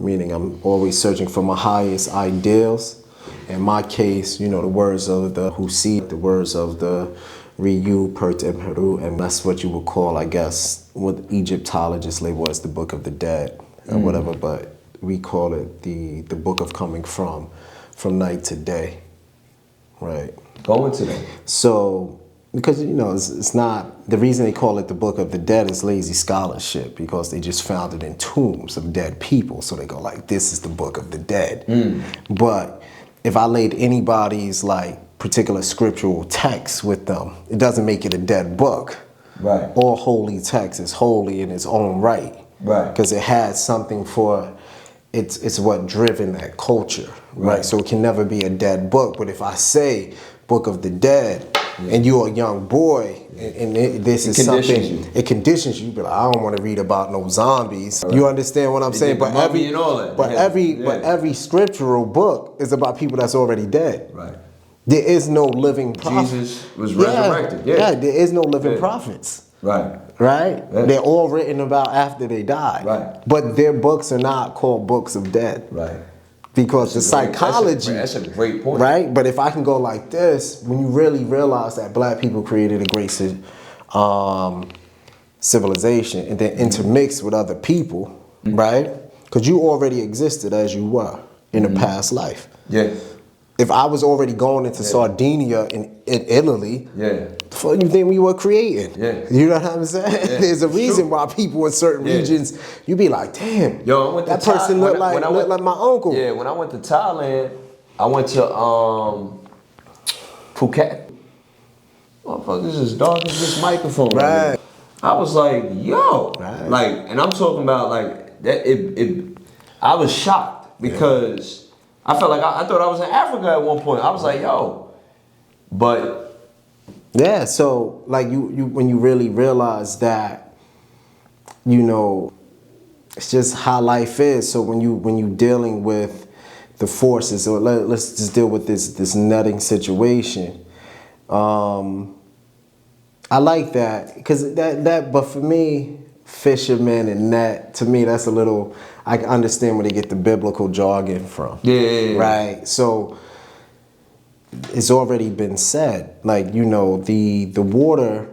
C: Meaning I'm always searching for my highest ideals. In my case, the words of the Husi, the words of the Ryu, Pert, and Peru, and that's what you would call, I guess, what Egyptologists label as the Book of the Dead or whatever, but we call it the Book of Coming from night to day, right?
B: Go into that.
C: So, because, it's not, the reason they call it the Book of the Dead is lazy scholarship, because they just found it in tombs of dead people. So they go like, this is the Book of the Dead. But if I laid anybody's like particular scriptural text with them, it doesn't make it a dead book.
B: Right.
C: All holy text is holy in its own right.
B: Right.
C: Because it has something for, it's what driven that culture. Right. So it can never be a dead book. But if I say Book of the Dead, and you're a young boy, and this is something, it conditions you. Be like, I don't want to read about no zombies. You understand what I'm saying? But every scriptural book is about people that's already dead.
B: Right.
C: There is no living prophet.
B: Jesus was resurrected.
C: There is no living prophets.
B: Right.
C: They're all written about after they died.
B: Right.
C: But their books are not called books of dead.
B: Right.
C: Because the psychology,
B: that's a great point.
C: Right? But if I can go like this, when you really realize that black people created a great civilization and then intermixed with other people, right? Because you already existed as you were in a past life. If I was already going into Sardinia in Italy, the fuck you think we were creating? You know what I'm saying? There's a reason why people in certain regions, you be like, damn, that person looked like my uncle.
B: Yeah, when I went to Thailand, I went to Phuket. Motherfuckers as dark as this microphone.
C: Right.
B: I was like, yo. Like, and I'm talking about like that. I was shocked because I felt like I thought I was in Africa at one point. I was like, yo. But
C: yeah, so like you when you really realize that, it's just how life is. So when you dealing with the forces, or let's just deal with this netting situation. I like that, because that but for me, fishermen and net, to me that's a little, I can understand where they get the biblical jargon from. Right? So it's already been said, like, the water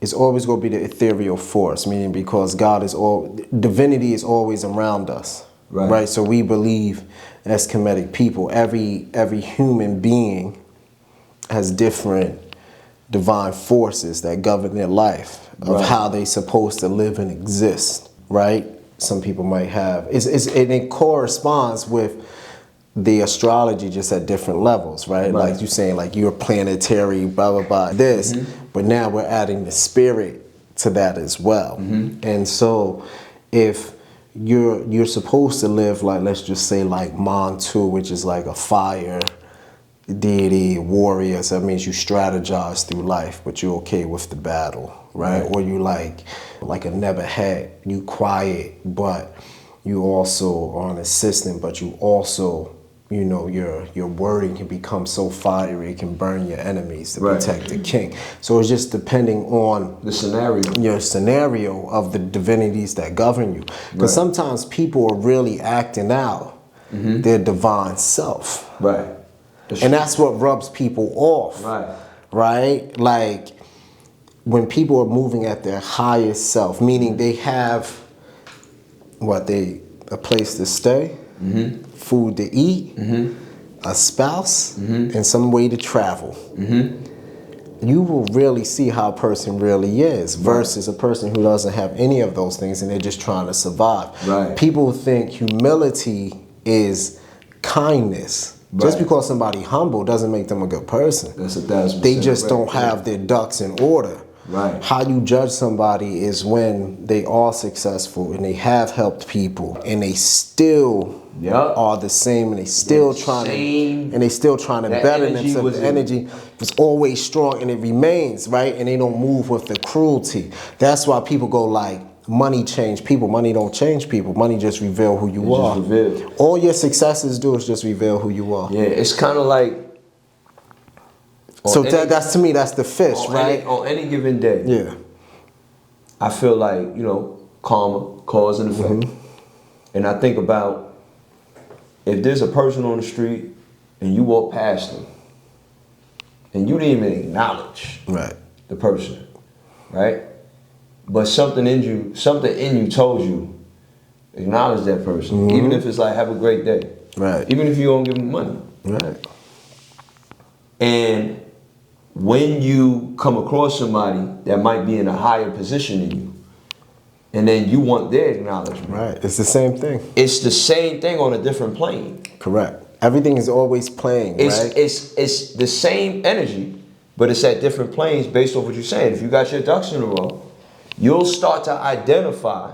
C: is always going to be the ethereal force, meaning because divinity is always around us. Right? So we believe as Kemetic people, every human being has different divine forces that govern their life of how they supposed to live and exist, right? Some people might have, it corresponds with the astrology, just at different levels, right? Like you saying, like you're planetary, blah, blah, blah, this, but now we're adding the spirit to that as well. And so if you're supposed to live like, let's just say like Montu, which is like a fire deity, warrior, so that means you strategize through life, but you're okay with the battle, right? Or you like a neverhead, you quiet, but you also are an assistant, but you also, you know, your wording can become so fiery, it can burn your enemies to protect the king. So it's just depending on
B: the scenario,
C: your scenario of the divinities that govern you. Because sometimes people are really acting out their divine self.
B: Right.
C: And that's what rubs people off. Right? Like when people are moving at their highest self, meaning they have a place to stay, food to eat, a spouse, and some way to travel. You will really see how a person really is versus a person who doesn't have any of those things and they're just trying to survive. People think humility is kindness. Just because somebody humble doesn't make them a good person.
B: That's 1,000%.
C: They just don't have their ducks in order. How you judge somebody is when they are successful and they have helped people and they still are the same and they still trying to better themselves. The energy was always strong and it remains, right? And they don't move with the cruelty. That's why people go like, money change people. Money don't change people. Money just reveal who you are. All your successes do is just reveal who you are.
B: Yeah, it's kind of like.
C: So that's to me, that's the fish, right?
B: On any given day. I feel like, you know, karma, cause and effect. And I think about if there's a person on the street and you walk past them and you didn't even acknowledge the person, right? But something in you told you, acknowledge that person. Even if it's like, have a great day. Even if you don't give them money. And when you come across somebody that might be in a higher position than you, and then you want their acknowledgement.
C: It's the same thing.
B: It's the same thing on a different plane.
C: Correct. Everything is always playing, right?
B: It's the same energy, but it's at different planes based off what you're saying. If you got your ducks in a row, you'll start to identify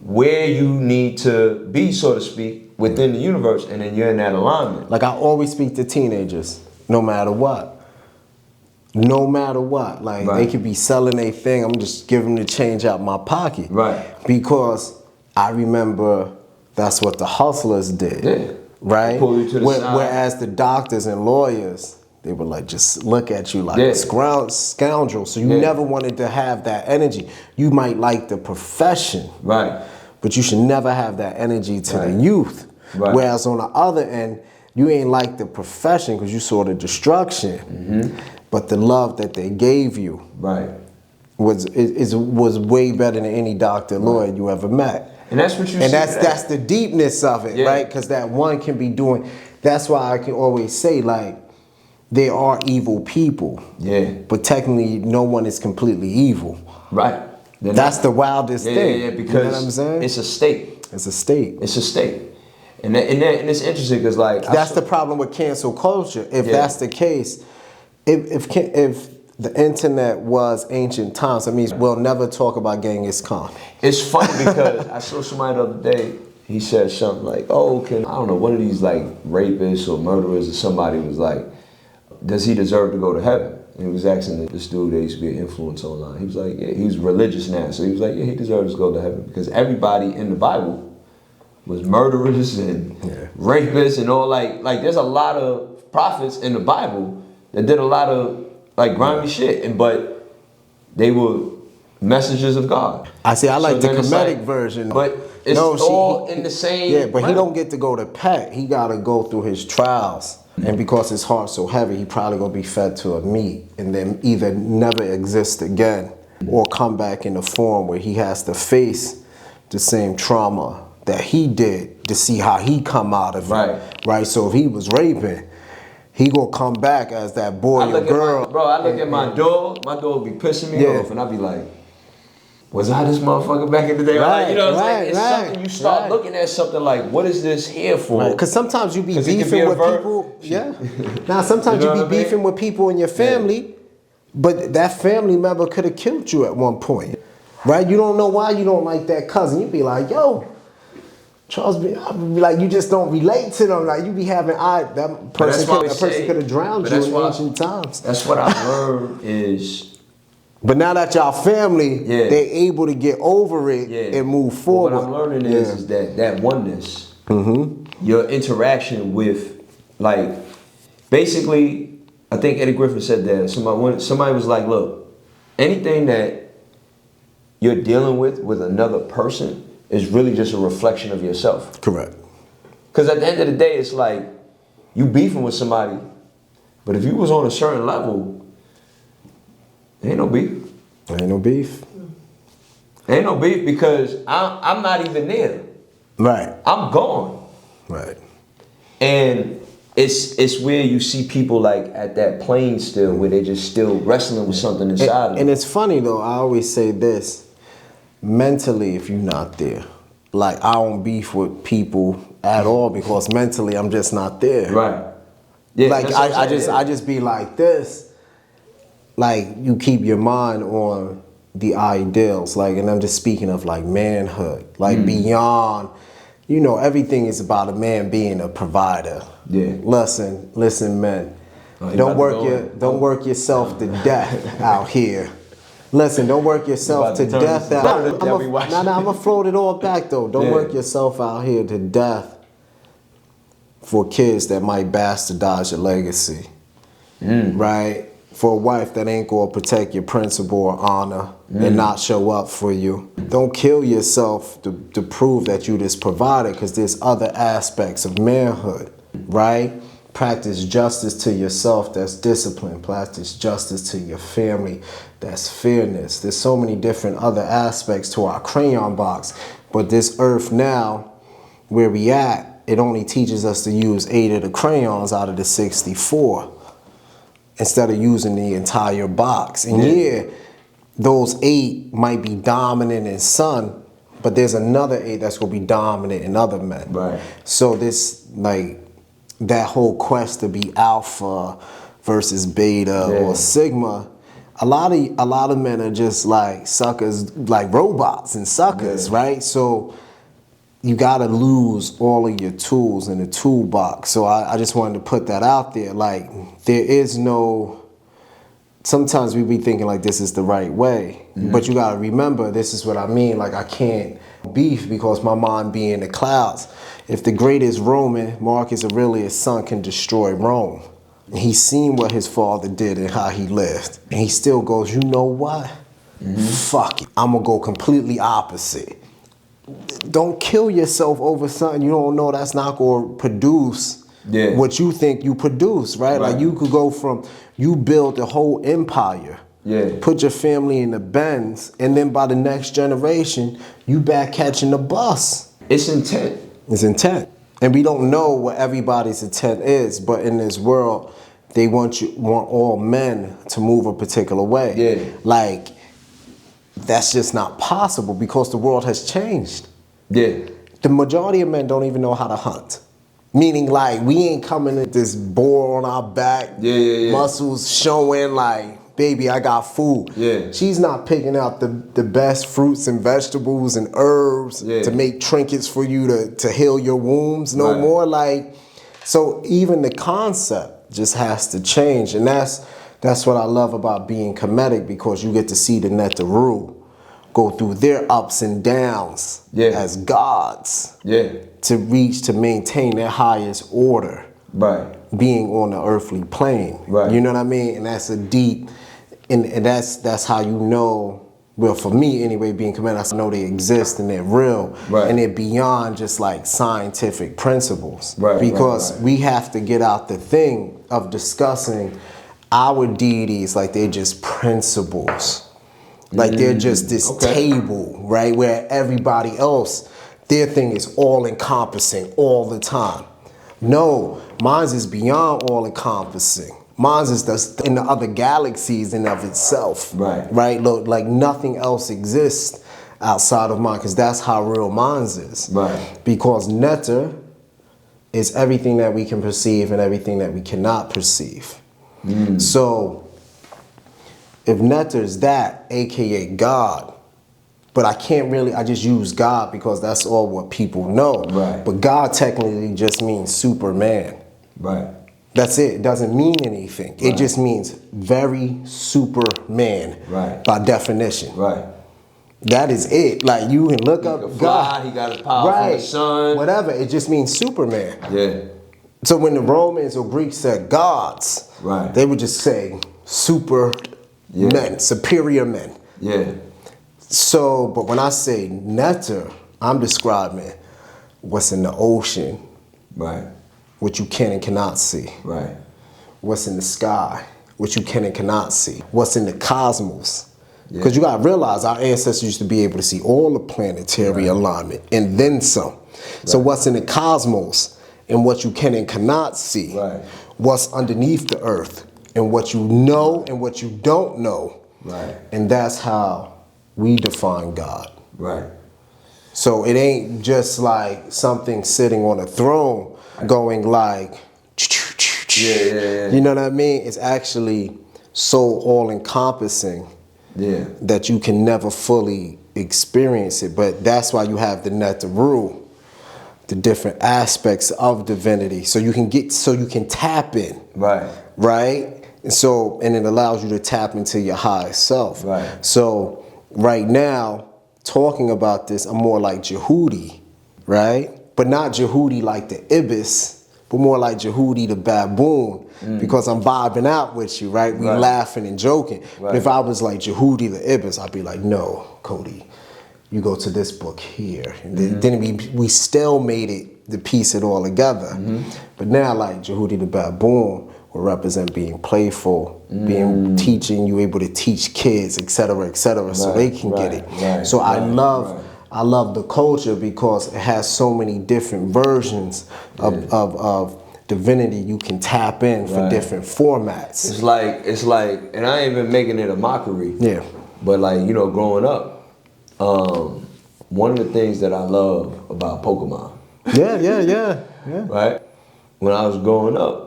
B: where you need to be, so to speak, within the universe, and then you're in that alignment.
C: Like I always speak to teenagers, no matter what. No matter what. Like they could be selling a thing, I'm just giving them the change out my pocket. Because I remember that's what the hustlers did. Right?
B: Pull you to the side.
C: Whereas the doctors and lawyers, they would like just look at you like a scoundrel. So you never wanted to have that energy. You might like the profession, but you should never have that energy to the youth. Whereas on the other end, you ain't like the profession because you saw the destruction, but the love that they gave you was way better than any doctor, lawyer you ever met.
B: And that's what you see.
C: And that's the deepness of it, right? Because that one can be doing. That's why I can always say like, there are evil people. But technically, no one is completely evil. That's the wildest thing.
B: Because
C: you know what I'm saying?
B: It's a state.
C: It's a state.
B: It's a state. And it's interesting because like...
C: That's the problem with cancel culture. If that's the case, if the internet was ancient times, that means we'll never talk about Genghis Khan.
B: It's funny because I saw somebody the other day, he said something like, oh, I don't know, one of these like rapists or murderers or somebody was like, does he deserve to go to heaven? And he was asking this dude that used to be an influencer online. He was like, yeah, he's religious now. So he was like, yeah, he deserves to go to heaven. Because everybody in the Bible was murderers and rapists and all like there's a lot of prophets in the Bible that did a lot of like grimy shit. But they were messages of God.
C: I like the Kemetic version.
B: But it's all in the same...
C: Yeah, but he don't get to go to Pet. He got to go through his trials. And because his heart's so heavy, he probably gonna be fed to a meat and then either never exist again or come back in a form where he has to face the same trauma that he did to see how he come out of it. Right? So if he was raping, he gonna come back as that boy or girl.
B: I look at my dog be pissing me off and I be like, was I this motherfucker back in the day? You know what I'm saying? It's something you start looking at something like, what is this here for?
C: Because sometimes you be beefing with people. Now sometimes you be beefing with people in your family, but that family member could have killed you at one point. Right? You don't know why you don't like that cousin. You be like, yo, Trust me, I be like, you just don't relate to them. Like, you be having, that person could have drowned you in ancient times.
B: That's what I learned is...
C: But now that y'all family,
B: Yeah.
C: they able to get over it and move forward.
B: But what I'm learning is that oneness, your interaction with, like, basically, I think Eddie Griffin said that. Somebody was like, look, anything that you're dealing with another person is really just a reflection of yourself.
C: Correct.
B: Because at the end of the day, it's like, you beefing with somebody, but if you was on a certain level, ain't no beef.
C: Ain't no beef.
B: Ain't no beef because I'm not even there.
C: Right.
B: I'm gone.
C: Right.
B: And it's where you see people like at that plane still, where they just still wrestling with something inside of them.
C: And it's funny though, I always say this, mentally if you're not there, like I don't beef with people at all because mentally I'm just not there.
B: Right. Yeah,
C: like I just be like this. Like you keep your mind on the ideals, like, and I'm just speaking of like manhood, like beyond, you know, everything is about a man being a provider. Yeah. Listen, men. Don't work yourself to death out here. Listen, don't work yourself to death out. I'm gonna float it all back though. Don't work yourself out here to death for kids that might bastardize your legacy. Right? For a wife that ain't gonna protect your principle or honor and not show up for you. Don't kill yourself to prove that you this provider, because there's other aspects of manhood, right? Practice justice to yourself, that's discipline. Practice justice to your family, that's fairness. There's so many different other aspects to our crayon box. But this earth now, where we at, it only teaches us to use 8 of the crayons out of the 64 instead of using the entire box. And those 8 might be dominant in son, but there's another 8 that's gonna be dominant in other men. Right. So this, like, that whole quest to be alpha versus beta or sigma, a lot of men are just like suckers, like robots and suckers, right? So you gotta lose all of your tools in the toolbox. So I just wanted to put that out there. Like, there is no, sometimes we be thinking like this is the right way, but you gotta remember, this is what I mean. Like, I can't beef because my mind be in the clouds. If the greatest Roman, Marcus Aurelius' son, can destroy Rome, and he's seen what his father did and how he lived, and he still goes, you know what? Fuck it, I'm gonna go completely opposite. Don't kill yourself over something you don't know that's not gonna produce what you think you produce, right? Like, you could go from, you build a whole empire, put your family in the Benz, and then by the next generation, you back catching the bus.
B: It's intent.
C: It's intent. And we don't know what everybody's intent is, but in this world, they want all men to move a particular way. Like, that's just not possible because the world has changed. The majority of men don't even know how to hunt. Meaning, like, we ain't coming at this boar on our back, muscles showing, like, baby, I got food. She's not picking out the best fruits and vegetables and herbs to make trinkets for you to heal your wounds no more. Like, so even the concept just has to change. And that's what I love about being Kemetic, because you get to see the Netaru go through their ups and downs as gods to maintain their highest order, being on the earthly plane. You know what I mean? And that's a deep, and that's how you know, well, for me anyway, being Kemetic, I know they exist and they're real, and they're beyond just like scientific principles, because we have to get out the thing of discussing our deities like they're just principles. Like they're just this table, right? Where everybody else, their thing is all encompassing all the time. No, mine is beyond all encompassing. Mine is in the other galaxies in of itself. Right? Look, like nothing else exists outside of mine, because that's how real mine is. Because Netta is everything that we can perceive and everything that we cannot perceive. So if Netta is that, aka God, but I just use God because that's all what people know.
B: Right.
C: But God technically just means Superman.
B: Right.
C: That's it. It doesn't mean anything.
B: Right.
C: It just means very Superman.
B: Right.
C: By definition.
B: Right.
C: That is it. Like you can look up
B: He can
C: God.
B: fly, he got his power from the sun.
C: Whatever. It just means Superman.
B: Yeah.
C: So when the Romans or Greeks said gods,
B: Right.
C: they would just say super men, superior men.
B: Yeah.
C: So, but when I say netter, I'm describing what's in the ocean,
B: Right.
C: what you can and cannot see.
B: Right.
C: What's in the sky, what you can and cannot see. What's in the cosmos. Because you gotta realize our ancestors used to be able to see all the planetary alignment and then some. So what's in the cosmos and what you can and cannot see.
B: Right.
C: What's underneath the earth and what you know and what you don't know.
B: Right.
C: And that's how we define God.
B: Right.
C: So it ain't just like something sitting on a throne going like,
B: Yeah.
C: you know what I mean? It's actually so all-encompassing that you can never fully experience it. But that's why you have the Netaru, the different aspects of divinity. So you can tap in.
B: Right.
C: Right? And it allows you to tap into your higher self.
B: Right.
C: So right now, talking about this, I'm more like Jehudi, right? But not Jehudi like the ibis, but more like Jehudi the baboon, because I'm vibing out with you, right? We laughing and joking.
B: Right.
C: But if I was like Jehudi the ibis, I'd be like, no, Cody, you go to this book here. And then we still made it to piece it all together. But now like Jehudi the baboon will represent being playful, being teaching, you able to teach kids, et cetera, so they can get it. So I love the culture because it has so many different versions of divinity you can tap in for different formats.
B: It's like, and I ain't even making it a mockery.
C: Yeah.
B: But like, you know, growing up, one of the things that I love about Pokemon.
C: Yeah.
B: Right? When I was growing up,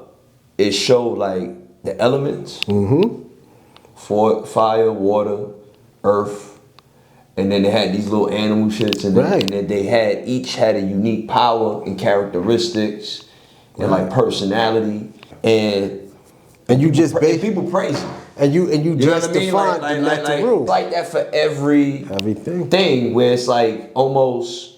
B: it showed like the elements, for fire, water, earth, and then they had these little animal shits, and then they each had a unique power and characteristics and like personality, and
C: you just
B: people praise it.
C: And you just
B: know what I mean?
C: defined the Netaru.
B: Like that for everything thing where it's like almost.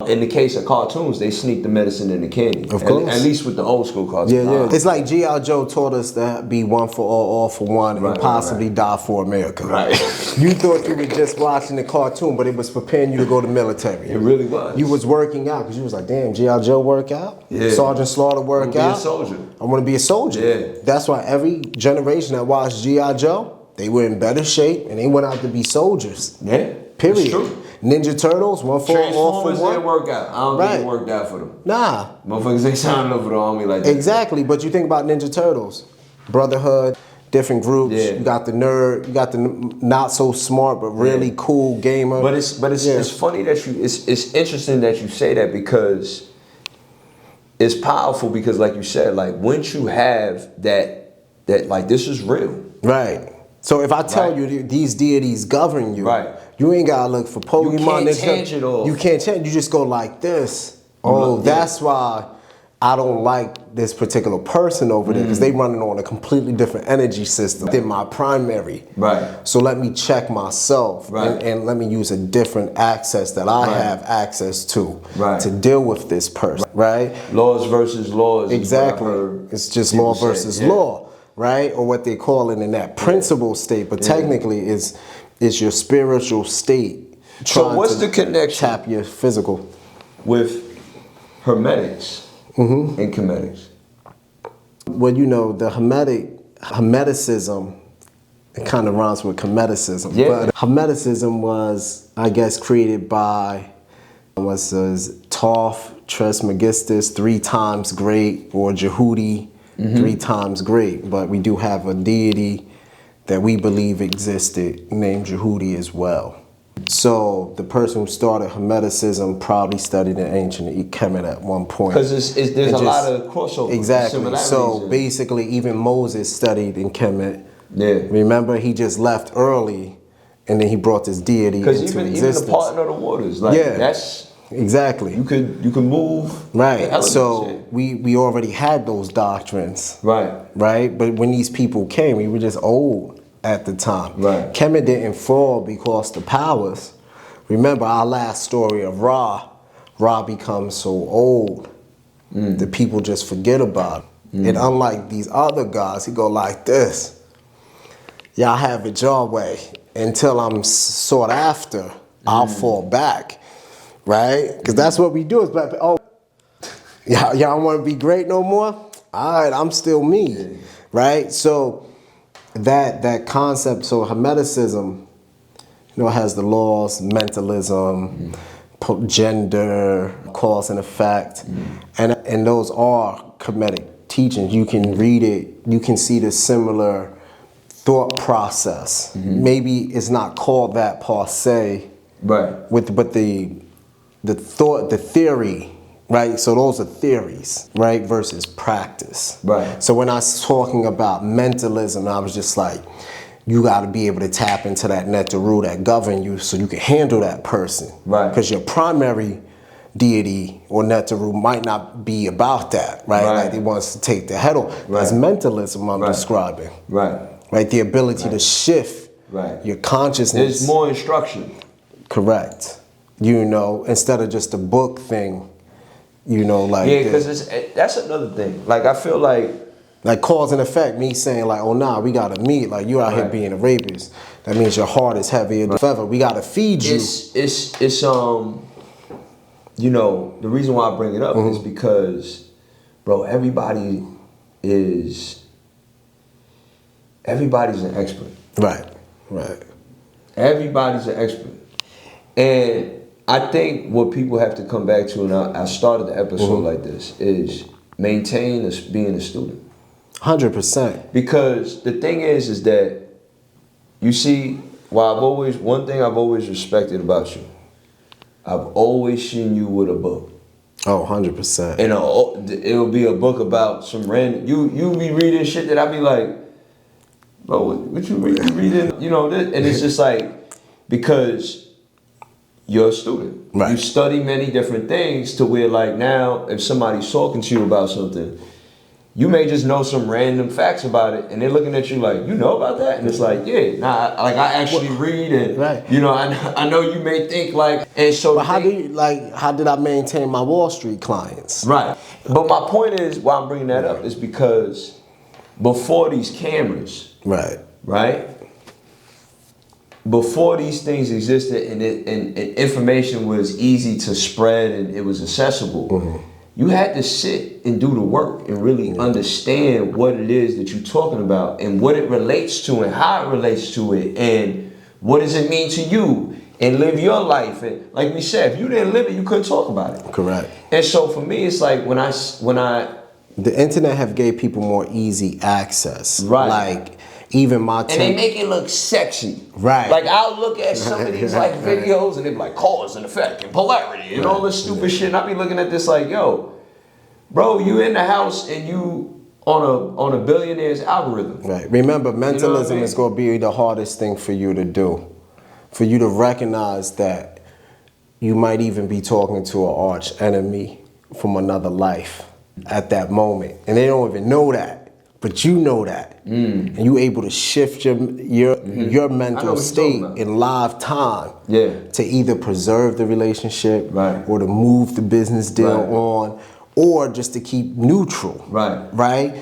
B: In the case of cartoons, they sneak the medicine in the candy.
C: Of course.
B: At least with the old school cartoons.
C: Yeah. It's like G.I. Joe taught us to be one for all for one, and possibly die for America.
B: Right.
C: You thought you were just watching the cartoon, but it was preparing you to go to military.
B: It really was.
C: You was working out because you was like, damn, G.I. Joe work out?
B: Yeah.
C: Sergeant Slaughter work out?
B: Be a soldier.
C: I want to be a soldier.
B: Yeah.
C: That's why every generation that watched G.I. Joe, they were in better shape and they went out to be soldiers.
B: Yeah.
C: Period.
B: That's true.
C: Ninja Turtles, one for all for one.
B: Didn't work out. I don't think it worked out for them.
C: Nah.
B: Motherfuckers ain't signing up for the army like that.
C: Exactly, but you think about Ninja Turtles, brotherhood, different groups.
B: Yeah.
C: You got the nerd, you got the not so smart but really cool gamer.
B: But it's funny that it's interesting that you say that because it's powerful because like you said, like once you have that like this is real.
C: Right. So if I tell you these deities govern you, you ain't gotta look for Pokemon.
B: You can't change it all.
C: You can't change. You just go like this. Oh, that's why I don't like this particular person over there because they running on a completely different energy system than my primary.
B: Right.
C: So let me check myself and let me use a different access that I have access to deal with this person. Right.
B: Laws versus laws.
C: Exactly. It's just law versus law. Right? Or what they call it in that principle state, but technically is your spiritual state.
B: So what's the connection?
C: Tap your physical.
B: With Hermetics and Kemetics?
C: Well, you know, the Hermeticism, it kind of rhymes with Kemeticism.
B: Yeah.
C: But Hermeticism was, I guess, created by, Toph Trismegistus, 3 times great, or Jehudi, 3 times great, but we do have a deity that we believe existed named Jehudi as well. So the person who started Hermeticism probably studied in ancient Kemet at one point.
B: Because there's a lot of crossover.
C: Exactly. So basically even Moses studied in Kemet.
B: Yeah.
C: Remember, he just left early and then he brought this deity into
B: Because even
C: existence.
B: the parting of the waters, like that's
C: exactly.
B: you could move
C: Right.
B: the elements,
C: So we already had those doctrines.
B: Right.
C: Right. But when these people came, we were just old at the time.
B: Right.
C: Kemet didn't fall because the powers. Remember our last story of Ra. Ra becomes so old that people just forget about it. And unlike these other gods, he go like this. Y'all have it your way. Until I'm sought after, I'll fall back. Right? Because that's what we do. Is like, oh, y'all want to be great no more? All right, I'm still me. Yeah. Right? So that concept, so Hermeticism, has the laws, mentalism, gender, cause and effect, and those are Kemetic teachings. You can read it, you can see the similar thought process. Maybe it's not called that per se,
B: right?
C: But the thought, the theory, right? So those are theories, right? Versus practice,
B: right?
C: So when I was talking about mentalism, I was just like, you got to be able to tap into that netaru that govern you, so you can handle that person,
B: right?
C: Because your primary deity or netaru might not be about that, right? Like he wants to take the head off. That's mentalism I'm describing,
B: right?
C: The ability to shift your consciousness.
B: There's more instruction.
C: Correct. Instead of just a book thing, like...
B: Yeah, because that's another thing. Like, I feel like...
C: Like cause and effect, me saying like, oh nah, we gotta meet. Like you out here being a rapist. That means your heart is heavier than ever. We gotta feed you.
B: It's the reason why I bring it up is because, bro, everybody's an expert. Right. Everybody's an expert. And I think what people have to come back to, and I started the episode like this, is maintain being a student.
C: 100%.
B: Because the thing is that, you see, one thing I've always respected about you, I've always seen you with a book.
C: Oh, 100%.
B: And it'll be a book about some random, you be reading shit that I be like, bro, what you reading? This, and it's just like, because you're a student.
C: Right.
B: You study many different things to where like now, if somebody's talking to you about something, you may just know some random facts about it, and they're looking at you like, you know about that? And it's like, yeah, I actually read, and I know you may think like, and so.
C: But how did I maintain my Wall Street clients?
B: Right. But my point is, why I'm bringing that up is because before these cameras, right? Before these things existed and information was easy to spread and it was accessible, you had to sit and do the work and really understand what it is that you're talking about and what it relates to and how it relates to it and what does it mean to you and live your life. And like we said, if you didn't live it, you couldn't talk about it.
C: Correct.
B: And so for me, it's like when I
C: the internet have gave people more easy access.
B: Right.
C: Like even my
B: and they make it look sexy.
C: Right.
B: Like I'll look at some of these like videos and they be like cause and effect and polarity and all this stupid shit. And I'll be looking at this like, yo, bro, you in the house and you on a billionaire's algorithm.
C: Right. Remember, mentalism is gonna be the hardest thing for you to do. For you to recognize that you might even be talking to an arch enemy from another life at that moment. And they don't even know that. But you know that. And you able to shift your mental state in live time to either preserve the relationship or to move the business deal on or just to keep neutral. Right?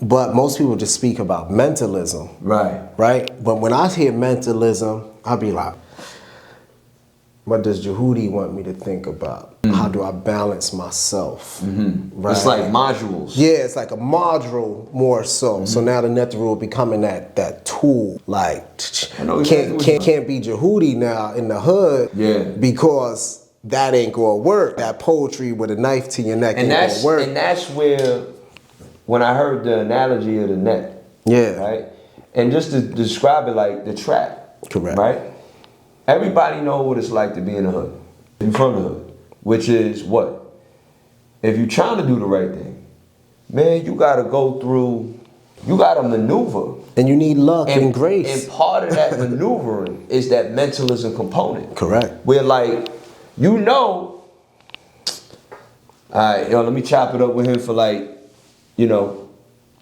C: But most people just speak about mentalism. Right? But when I hear mentalism, I'll be like, what does Jehudi want me to think about? How do I balance myself? Right?
B: It's like modules.
C: Yeah, it's like a module more so. So now the Netaru becoming that tool. Like can't be Jehudi now in the hood because that ain't gonna work. That poetry with a knife to your neck ain't gonna work.
B: And that's where, when I heard the analogy of the net, right? And just to describe it like the trap,
C: correct,
B: right? Everybody know what it's like to be in the hood, in front of the hood, which is what? If you're trying to do the right thing, man, you gotta go through you gotta maneuver.
C: And you need luck and grace.
B: And part of that maneuvering is that mentalism component.
C: Correct.
B: Where like, all right, let me chop it up with him for like,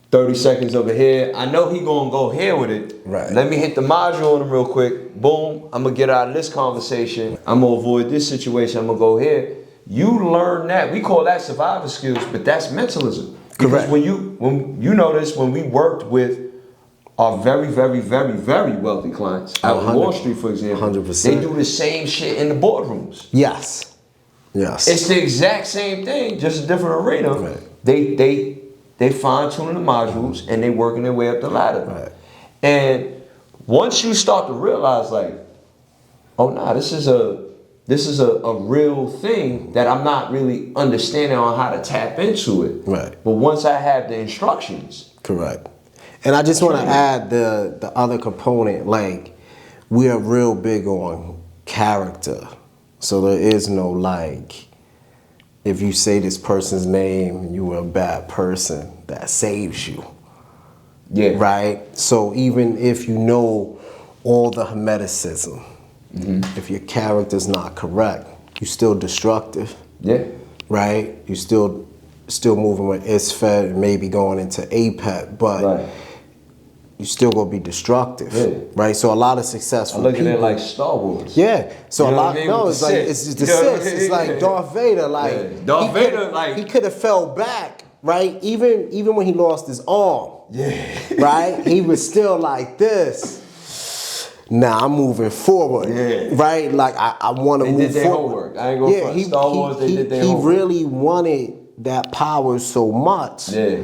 B: 30 seconds over here. I know he gonna go here with it.
C: Right.
B: Let me hit the module on him real quick. Boom, I'm gonna get out of this conversation. I'm gonna avoid this situation. I'm gonna go here. You learn that. We call that survival skills, but that's mentalism. Because
C: Correct.
B: when you notice when we worked with our very, very, very, very wealthy clients out on Wall Street, for example,
C: 100%.
B: they do the same shit in the boardrooms.
C: Yes.
B: It's the exact same thing, just a different arena.
C: Right.
B: They fine tuning the modules and they working their way up the ladder.
C: Right.
B: And once you start to realize, like, oh nah, this is a real thing that I'm not really understanding on how to tap into it.
C: Right.
B: But once I have the instructions.
C: Correct. And I just want to add the other component, like, we are real big on character. So there is no, like, if you say this person's name and you were a bad person, that saves you.
B: Yeah.
C: Right? So even if you know all the Kemeticism, if your character's not correct, you're still destructive.
B: Yeah.
C: Right? You still moving with Isfet and maybe going into Apep, but you still gonna be destructive.
B: Yeah.
C: Right? So a lot of successful
B: I look
C: people.
B: at it like Star Wars.
C: Yeah. So
B: You
C: a
B: know
C: lot
B: what I mean?
C: no,
B: With
C: it's
B: the
C: like
B: Sith.
C: it's just the
B: You know what I
C: Sith.
B: mean?
C: It's like Darth Vader, like
B: Darth Vader, like
C: he could have fell back, right? Even when he lost his arm.
B: Yeah.
C: Right? He was still like this. Now I'm moving forward.
B: Yeah.
C: Right? Like I want to move
B: They did their
C: forward.
B: homework. I ain't gonna front. Star Wars, they did their homework.
C: He really wanted that power so much.
B: Yeah.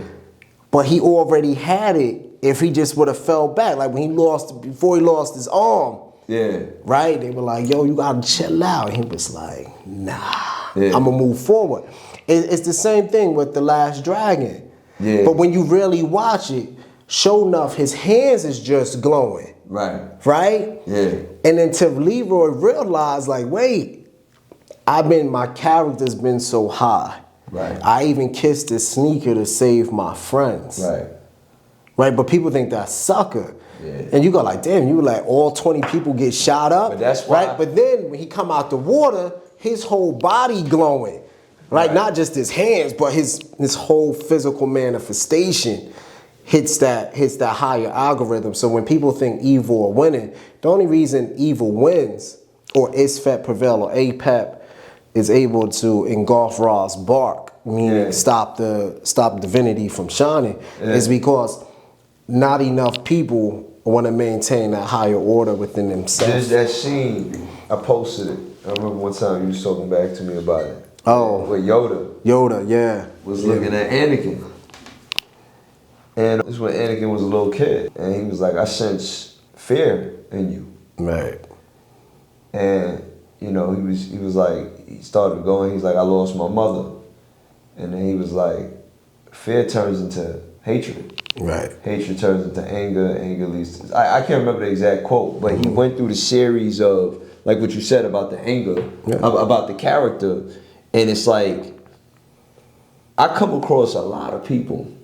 C: But he already had it if he just would have fell back. Like before he lost his arm.
B: Yeah.
C: Right? They were like, yo, you gotta chill out. And he was like, nah,
B: Yeah.
C: I'm gonna move forward. It's the same thing with The Last Dragon.
B: Yeah.
C: But when you really watch it, sure enough, his hands is just glowing.
B: Right.
C: Right?
B: Yeah.
C: And then to Leroy realized, like, wait, my character's been so high.
B: Right.
C: I even kissed a sneaker to save my friends.
B: Right.
C: Right, but people think that's sucker.
B: Yeah.
C: And you go like, damn, you like all 20 people get shot up.
B: But that's why.
C: Right, but then when he come out the water, his whole body glowing. Right, not just his hands, but his whole physical manifestation hits that higher algorithm. So when people think evil are winning, the only reason evil wins, or Isfet prevail, or Apep is able to engulf Ra's bark, meaning stop divinity from shining, is because not enough people want to maintain that higher order within themselves.
B: There's that scene, I posted it. I remember one time you was talking back to me about it.
C: Oh.
B: With Yoda.
C: Yoda, yeah.
B: Was looking at Anakin. And this is when Anakin was a little kid. And he was like, I sense fear in you.
C: Right.
B: And, he was like, he started going, he's like, I lost my mother. And then he was like, fear turns into hatred.
C: Right.
B: Hatred turns into anger, anger leads to... I can't remember the exact quote, but he went through the series of, like what you said about the anger, about the character. And it's like, I come across a lot of people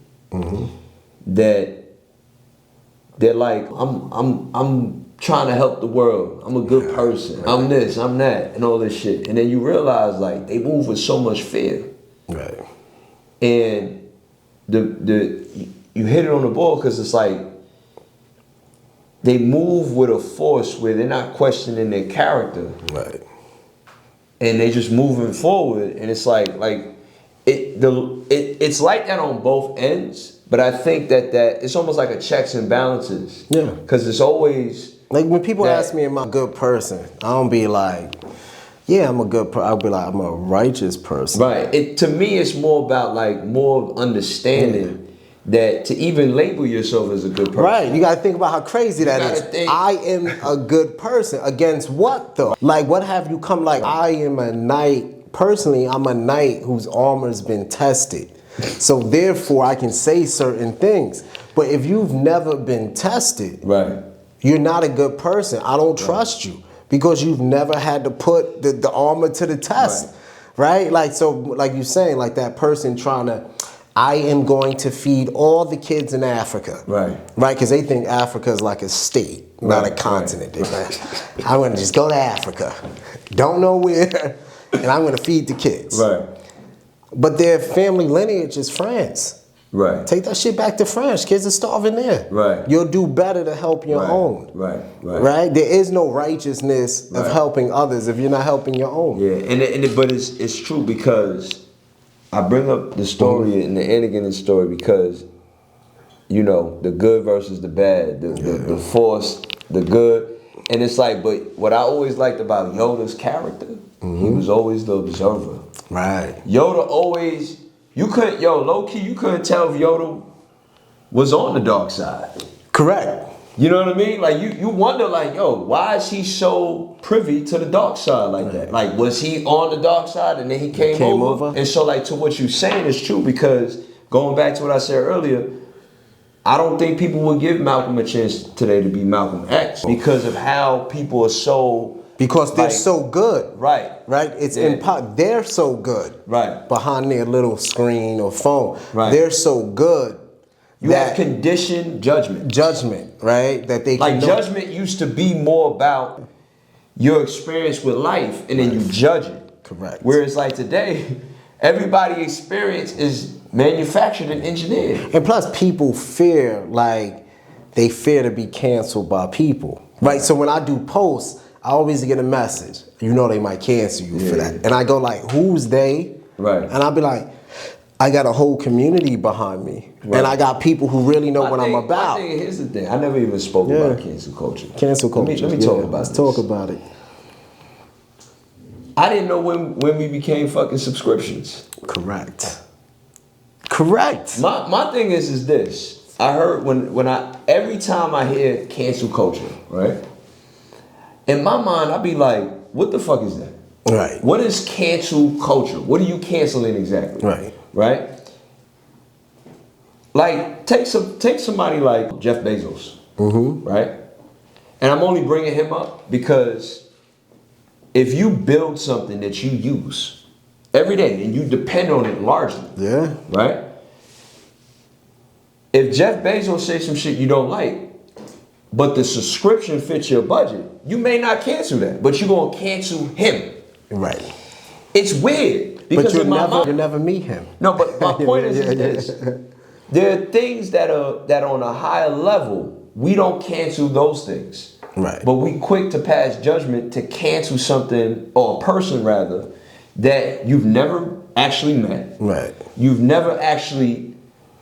B: that they're like, I'm trying to help the world. I'm a good person. I'm this, I'm that, and all this shit. And then you realize like they move with so much fear.
C: Right.
B: And you hit it on the ball because it's like they move with a force where they're not questioning their character.
C: Right.
B: And they just moving forward, and it's like it's like that on both ends. But I think that it's almost like a checks and balances.
C: Yeah.
B: Because it's always
C: like when people ask me, am I a good person? I don't be like, yeah, I'm a good person. I'll be like, I'm a righteous person.
B: Right. To me, it's more about like more understanding that to even label yourself as a good person.
C: Right. You got to think about how crazy that is. I am a good person. Against what though? Like, what have you come like? I am a knight. Personally, I'm a knight whose armor's been tested. So therefore, I can say certain things. But if you've never been tested,
B: right,
C: you're not a good person. I don't trust you because you've never had to put the armor to the test. Right? Like, so, like you're saying, like that person trying to I am going to feed all the kids in Africa.
B: Right.
C: Right, because they think Africa is like a state, not a continent. They're like, I'm going to just go to Africa. Don't know where, and I'm going to feed the kids.
B: Right.
C: But their family lineage is France.
B: Right.
C: Take that shit back to France. Kids are starving there.
B: Right.
C: You'll do better to help your own.
B: Right.
C: Right? There is no righteousness of helping others if you're not helping your own.
B: Yeah, but it's true because I bring up the story and the Anakin story because, you know, the good versus the bad, the force, the good. And it's like, but what I always liked about Yoda's character, he was always the observer.
C: Right.
B: Yoda always, low key, you couldn't tell if Yoda was on the dark side.
C: Correct.
B: You know what I mean? Like you wonder, like, yo, why is he so privy to the dark side like that? Like, was he on the dark side and then he came over? And so, like, to what you're saying is true because going back to what I said earlier, I don't think people would give Malcolm a chance today to be Malcolm X because of how people are so.
C: Because they're so good.
B: Right.
C: Right? It's they're so good.
B: Right.
C: Behind their little screen or phone.
B: Right.
C: They're so good.
B: You have conditioned judgment.
C: Judgment, right? That they can
B: judgment used to be more about your experience with life and then you judge it.
C: Correct.
B: Whereas like today, everybody's experience is manufactured and engineered.
C: And plus people fear to be canceled by people. Right? So when I do posts, I always get a message. You know they might cancel you for that. And I go like, who's they?
B: Right.
C: And I'll be like, I got a whole community behind me. Right. And I got people who really know what I'm about.
B: Here's the thing. I never even spoke about cancel culture.
C: Cancel culture.
B: Let me talk about this.
C: Let's talk about it.
B: I didn't know when we became fucking subscriptions.
C: Correct.
B: My thing is this. I heard every time I hear cancel culture, right? In my mind, I'd be like, what the fuck is that?
C: Right.
B: What is cancel culture? What are you canceling exactly?
C: Right.
B: Right? Like, take somebody like Jeff Bezos, right? And I'm only bringing him up because if you build something that you use every day and you depend on it largely, right? If Jeff Bezos says some shit you don't like, but the subscription fits your budget, you may not cancel that, but you're gonna cancel him.
C: Right.
B: It's weird because
C: you'll never meet him.
B: No, but my point is this: there are things that are on a higher level. We don't cancel those things,
C: right?
B: But we quick to pass judgment to cancel something or a person rather that you've never actually met.
C: Right.
B: You've never actually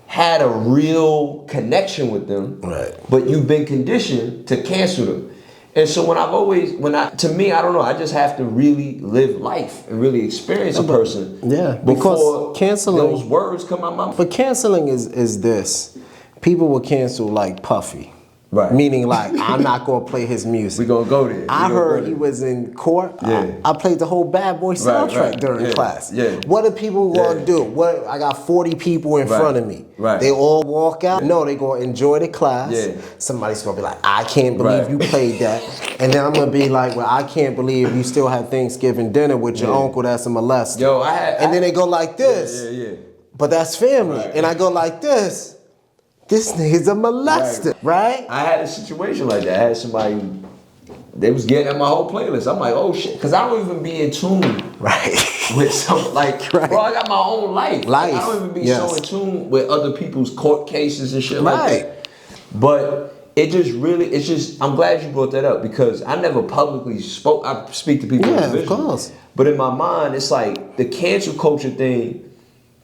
B: had a real connection with them,
C: right?
B: But you've been conditioned to cancel them. And so to me, I don't know, I just have to really live life and really experience a person.
C: Yeah,
B: before
C: canceling
B: those words come out my mouth.
C: But canceling is this. People will cancel like Puffy.
B: Right.
C: Meaning like, I'm not going to play his music.
B: We're going to go there.
C: I heard he was in court.
B: Yeah.
C: I played the whole Bad Boy soundtrack during class.
B: Yeah.
C: What are people going to do? I got 40 people in front of me.
B: Right.
C: They all walk out. No, they going to enjoy the class.
B: Yeah.
C: Somebody's going to be like, I can't believe you played that. And then I'm going to be like, well, I can't believe you still had Thanksgiving dinner with your uncle that's a molester. And then they go like this.
B: Yeah.
C: But that's family.
B: Right.
C: And I go like this. This nigga's a molester, right?
B: I had a situation like that. I had somebody, they was getting at my whole playlist. I'm like, oh shit, because I don't even be in tune with some, like, bro, I got my own life. Like, I don't even be so in tune with other people's court cases and shit like that. But I'm glad you brought that up because I never publicly spoke. I speak to people individually.
C: Of course.
B: But in my mind, it's like the cancel culture thing,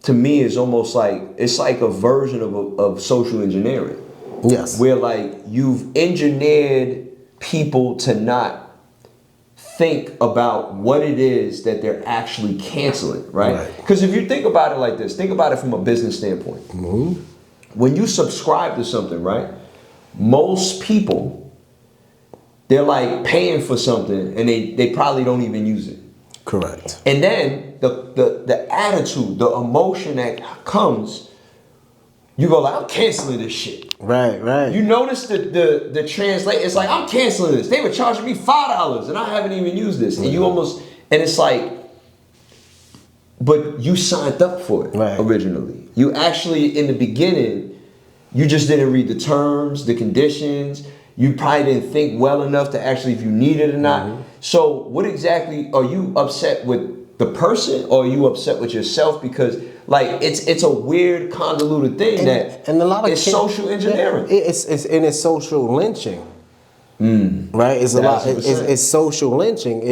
B: to me, is almost like, it's like a version of social engineering.
C: Yes.
B: Where like you've engineered people to not think about what it is that they're actually canceling, right? Because if you think about it like this, think about it from a business standpoint.
C: Mm-hmm.
B: When you subscribe to something, right? Most people, they're like paying for something and they probably don't even use it.
C: Correct.
B: And then the attitude, the emotion that comes, you go like, I'm canceling this shit.
C: Right.
B: You notice the translate, it's like, I'm canceling this. They were charging me $5 and I haven't even used this. And you almost, and it's like, but you signed up for it originally. You actually, in the beginning, you just didn't read the terms, the conditions. You probably didn't think well enough to actually if you need it or not. So what exactly, are you upset with the person or are you upset with yourself? Because like it's a weird convoluted thing and a lot of social engineering.
C: It's social lynching. Right? It's a lot. It's social lynching.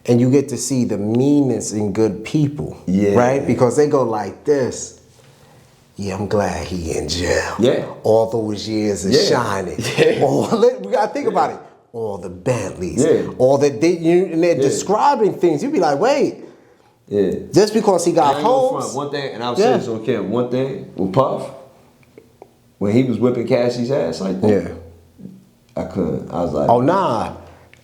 C: And you get to see the meanness in good people. Right? Because they go like this. Yeah, I'm glad he in jail.
B: Yeah.
C: All those years of shining. We gotta think about it. All the Bentleys. All that and they're describing things. You'd be like, wait. Just because he got homes.
B: One thing, and I'll say this on camera. One thing with Puff, when he was whipping Cassie's ass like that, I couldn't. I was like,
C: oh nah.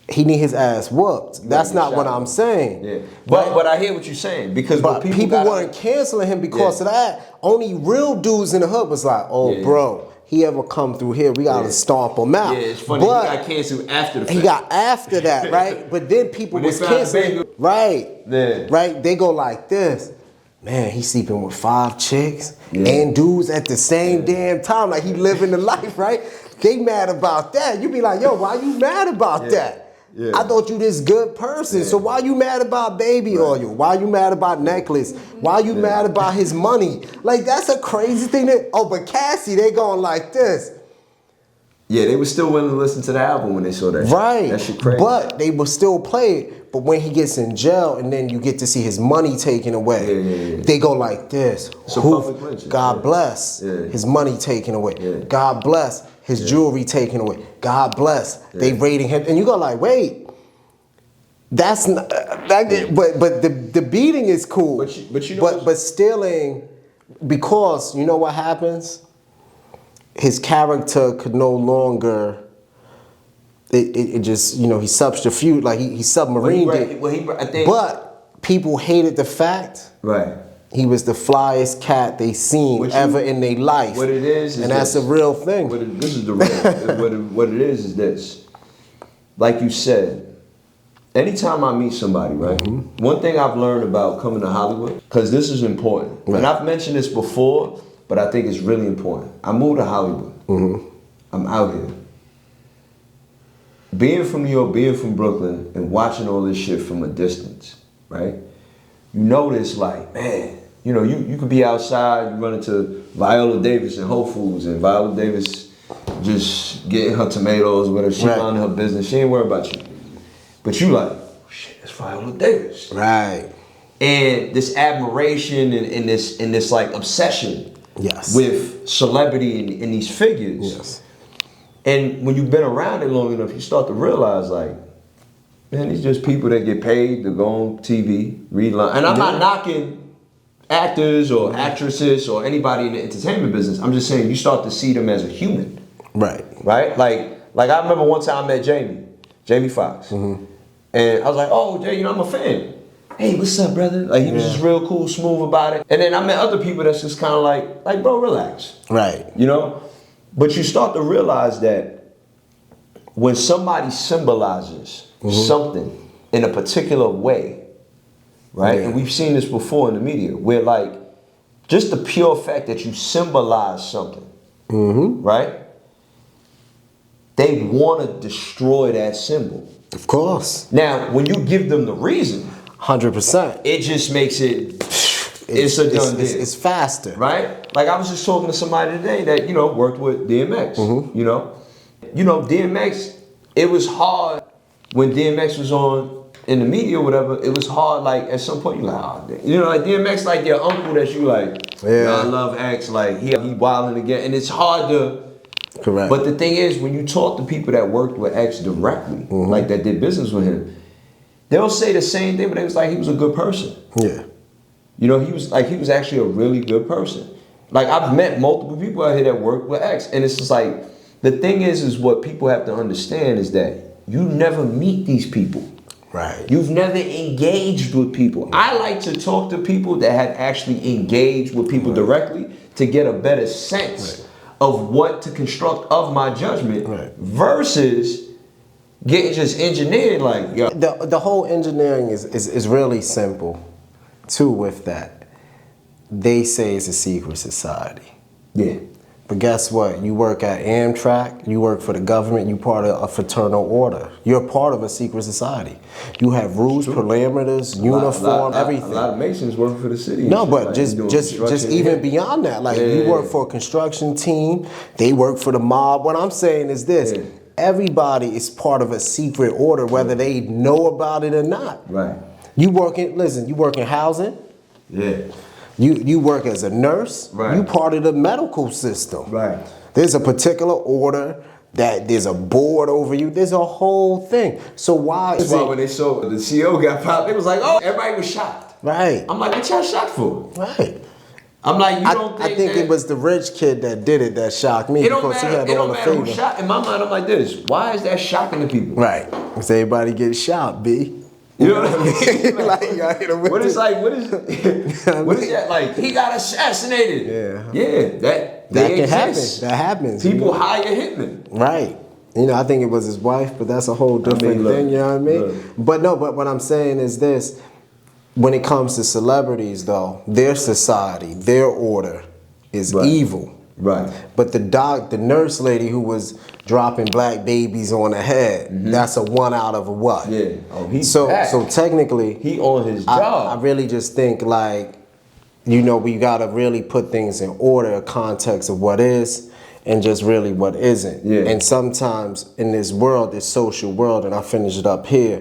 C: He need his ass whooped. That's not what I'm saying.
B: But I hear what you're saying because
C: people weren't canceling him because of that. Only real dudes in the hood was like, oh bro, he ever come through here, we gotta stomp him out.
B: Yeah, it's funny. But he got canceled after the fact.
C: He got after that, right? But then people was canceling. Right. They go like this. Man, he sleeping with 5 chicks and dudes at the same damn time. Like he living the life, right? They mad about that. You be like, yo, why you mad about that? I thought you this good person. So why you mad about baby oil? Why you mad about necklace? Why you mad about his money? Like that's a crazy thing but Cassie, they going like this.
B: Yeah, they were still willing to listen to the album when they saw that shit. That shit crazy.
C: But they will still play it. But when he gets in jail and then you get to see his money taken away, they go like this.
B: So
C: God bless. His money taken away. God bless. His jewelry taken away. God bless. They raiding him. And you go like, wait. That's not but the beating is cool.
B: But you know
C: but stealing, because you know what happens? His character could no longer it just, he substitute, like he submarined it. But people hated the fact he was the flyest cat they seen ever in their life.
B: What it is
C: and that's a real thing.
B: This is the real. what it is this. Like you said, anytime I meet somebody, right? One thing I've learned about coming to Hollywood, because this is important, and I've mentioned this before, but I think it's really important. I moved to Hollywood. I'm out here. Being from New York, being from Brooklyn, and watching all this shit from a distance, right? You notice, like, man, you could be outside, you run into Viola Davis in Whole Foods, and Viola Davis just getting her tomatoes, whatever, she minding her business, she ain't worried about you. But you like, oh shit, it's Viola Davis.
C: Right.
B: And this admiration and this like obsession with celebrity and these figures. And when you've been around it long enough, you start to realize like, man, these just people that get paid to go on TV, read lines. And I'm not knocking actors or actresses or anybody in the entertainment business. I'm just saying you start to see them as a human. Right? Like I remember one time I met Jamie Foxx. And I was like, oh, Jay, I'm a fan. Hey, what's up, brother? Like, he was just real cool, smooth about it. And then I met other people that's just kind of like, bro, relax. Right. But you start to realize that when somebody symbolizes something in a particular way, right? And we've seen this before in the media, where like, just the pure fact that you symbolize something, right? They want to destroy that symbol. Of course. Now, when you give them the reason, 100%, it just makes it. It's a done deal. It's faster, right? Like I was just talking to somebody today that worked with DMX. DMX. It was hard when DMX was on in the media or whatever. It was hard. Like at some point, you like, oh, like DMX, like your uncle that you like. I love X. Like he wilding again, and it's hard to. Correct. But the thing is, when you talk to people that worked with X directly, like that did business with him, they'll say the same thing, but they was like, he was a good person. Yeah. He was actually a really good person. Like I've met multiple people out here that work with X, and it's just like, the thing is what people have to understand is that you never meet these people. Right. You've never engaged with people. I like to talk to people that have actually engaged with people directly to get a better sense of what to construct of my judgment versus getting just engineered like, yo. The whole engineering is really simple.
C: too with that. They say it's a secret society.
B: Yeah.
C: But guess what? You work at Amtrak, you work for the government, you part of a fraternal order. You're part of a secret society. You have rules, parameters, uniform, everything.
B: A lot of Masons work for the city.
C: No, but
B: like
C: just even beyond that, like you work for a construction team, they work for the mob. What I'm saying is this: everybody is part of a secret order, whether they know about it or not.
B: Right.
C: You work in housing.
B: Yeah.
C: You work as a nurse.
B: Right.
C: You part of the medical system.
B: Right.
C: There's a particular order that there's a board over you. There's a whole thing. So why
B: That's
C: is
B: why
C: it?
B: when they saw the CO got popped, it was like, oh, everybody was shocked.
C: Right.
B: I'm like, what y'all shocked for?
C: Right.
B: I'm like, you don't think
C: I think
B: that
C: it was the rich kid that did it that shocked me
B: it don't
C: because
B: matter,
C: he had
B: it
C: all
B: don't
C: the
B: matter who
C: favor.
B: shot. In my mind, I'm like this. Why is that shocking to people?
C: Right. Because everybody gets shot, B.
B: You know what I mean?
C: Like, you gotta hit him with
B: what is
C: it.
B: like? What is that like? He got assassinated. Yeah, that
C: can
B: exist.
C: happen. That happens.
B: People hire hitmen.
C: Right. You know, I think it was his wife, but that's a whole different thing, you know what I mean?
B: Look.
C: But what I'm saying is this: when it comes to celebrities, though, their society, their order is evil.
B: Right.
C: But the nurse lady who was dropping black babies on the head, that's a one out of a what?
B: Yeah. Oh, he's
C: so
B: back.
C: so technically
B: He on his job.
C: I really just think like, you know, we gotta really put things in order, context of what is and just really what isn't.
B: Yeah.
C: And sometimes in this world, this social world, and I finish it up here,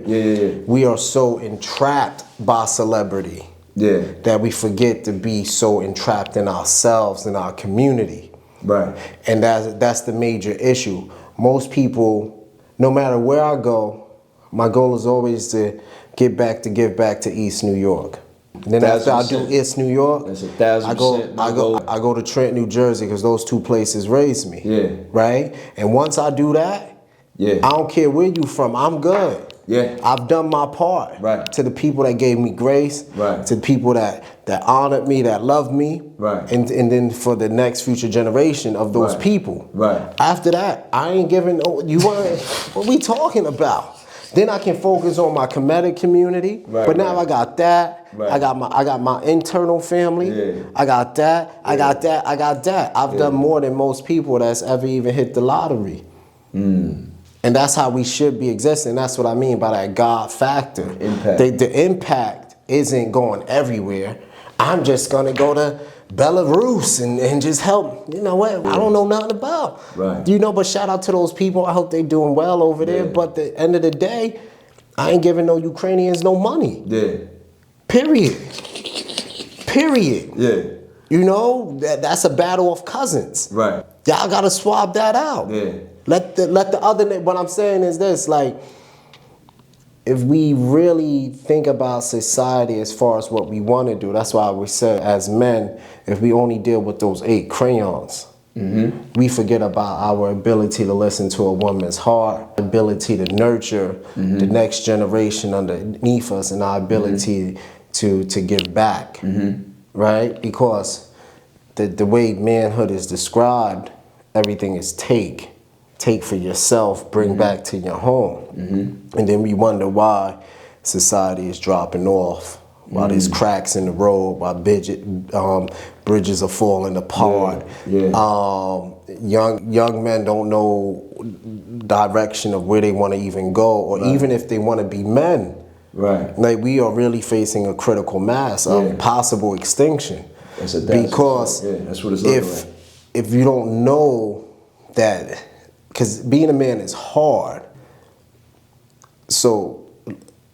C: we are so entrapped by celebrity.
B: Yeah.
C: That we forget to be so entrapped in ourselves and our community.
B: Right.
C: And that's the major issue. Most people, no matter where I go, my goal is always to give back to East New York. And then after I do East New York,
B: that's 1,000%
C: I go to Trent, New Jersey, because those two places raised me.
B: Yeah.
C: Right? And once I do that, I don't care where you from, I'm good.
B: Yeah.
C: I've done my part.
B: Right.
C: To the people that gave me grace.
B: Right.
C: To the people that honored me, that loved me.
B: Right.
C: And then for the next future generation of those people.
B: Right.
C: After that, I ain't giving what we talking about? Then I can focus on my Kemetic community.
B: Right,
C: but now I got that.
B: Right.
C: I got my internal family.
B: Yeah.
C: I got that. I got that. I've done more than most people that's ever even hit the lottery. And that's how we should be existing. That's what I mean by that God factor.
B: Impact.
C: The impact isn't going everywhere. I'm just gonna go to Belarus and just help. You know what? I don't know nothing about.
B: Right.
C: You know, but shout out to those people. I hope they doing well over there. But at the end of the day, I ain't giving no Ukrainians no money.
B: Yeah.
C: Period.
B: Yeah.
C: You know, that's a battle of cousins.
B: Right.
C: Y'all gotta swab that out.
B: Yeah.
C: Let the other, what I'm saying is this, like, if we really think about society as far as what we want to do, that's why we said as men, if we only deal with those 8 crayons, we forget about our ability to listen to a woman's heart, ability to nurture the next generation underneath us, and our ability to give back, right? Because the way manhood is described, everything is take for yourself, bring back to your home. And then we wonder why society is dropping off, why there's cracks in the road, why bridges are falling apart. Young men don't know direction of where they want to even go, or even if they want to be men.
B: Right.
C: Like, we are really facing a critical mass of possible extinction. Because
B: that's what it's looking like.
C: If you don't know that, because being a man is hard. So,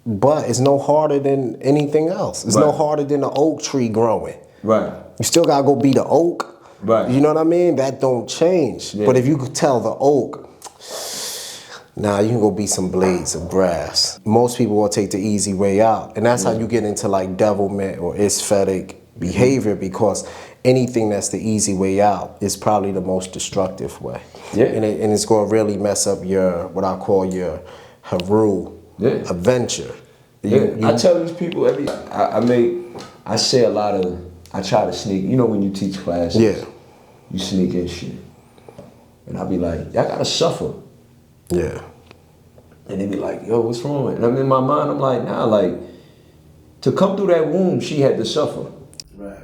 C: but it's no harder than anything else. It's no harder than an oak tree growing.
B: Right.
C: You still gotta go be the oak.
B: Right.
C: You know what I mean? That don't change. But if you could tell the oak, nah, you can go be some blades of grass. Most people will take the easy way out. And that's how you get into like devilment or aesthetic behavior, because anything that's the easy way out is probably the most destructive way.
B: Yeah.
C: And it's going to really mess up your, what I call your Haru adventure.
B: I tell these people I say a lot of, I try to sneak, you know when you teach classes, you sneak in shit. And I be like, y'all gotta suffer. Yeah. And they be like, yo, what's wrong? And I'm in my mind, I'm like, nah, like, To come through that womb, she had to suffer.
C: Right.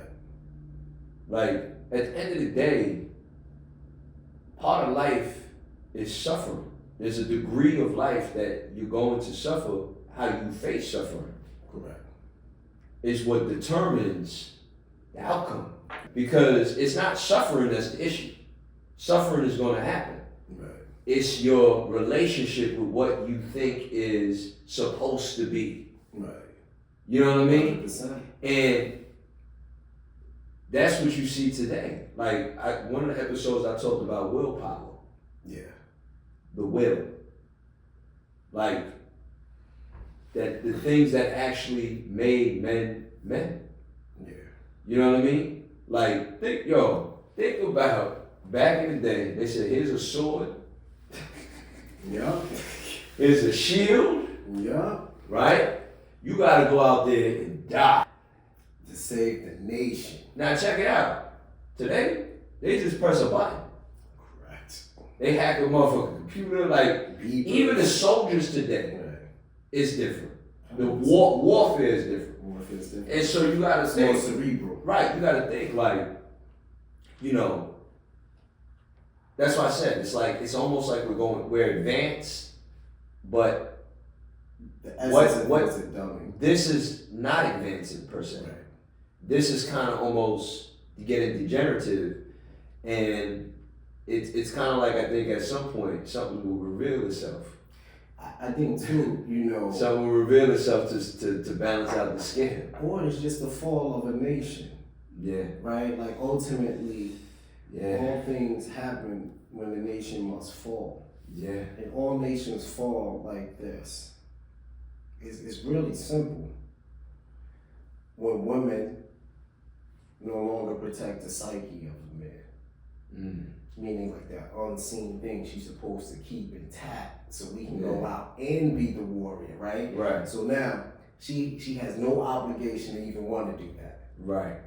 B: Like, at the end of the day, part of life is suffering. There's a degree of life that you're going to suffer. How you face suffering.
C: Correct.
B: Is what determines the outcome. Because it's not suffering that's the issue. Suffering is going to happen.
C: Right.
B: It's your relationship with what you think is supposed to be.
C: Right.
B: You know what I mean?
C: 100%.
B: And that's what you see today. Like, one of the episodes I talked about willpower.
C: Yeah.
B: The will. Like, that the things that actually made men men.
C: Yeah.
B: You know what I mean? Like, think about back in the day, they said, here's a sword,
C: Yeah.
B: here's a shield,
C: Yeah.
B: right? You gotta go out there and die.
C: To save the nation.
B: Now check it out. Today, they just press a button.
C: Correct.
B: They hack a motherfucking computer. Like, even the soldiers today is different. The warfare is different.
C: Warfare is different.
B: And so you gotta
C: It's more
B: think.
C: cerebral.
B: Right, you gotta think like, you know, that's why I said it's almost like we're advanced, but
C: The essence of it's a dummy.
B: this is not advancing per se.
C: Right.
B: This is kind of almost getting degenerative, and it's kind of like, I think at some point something will reveal itself.
C: I think too, you know.
B: Something will reveal itself to balance out the scale.
C: Or it's just the fall of a nation.
B: Yeah.
C: Right? Like ultimately,
B: Yeah.
C: all things happen when the nation must fall.
B: Yeah.
C: And all nations fall like this. It's really simple. When women no longer protect the psyche of a man. Meaning like that unseen thing she's supposed to keep intact so we can go out and be the warrior, right?
B: Right.
C: So now she has no obligation to even want to do that.
B: Right.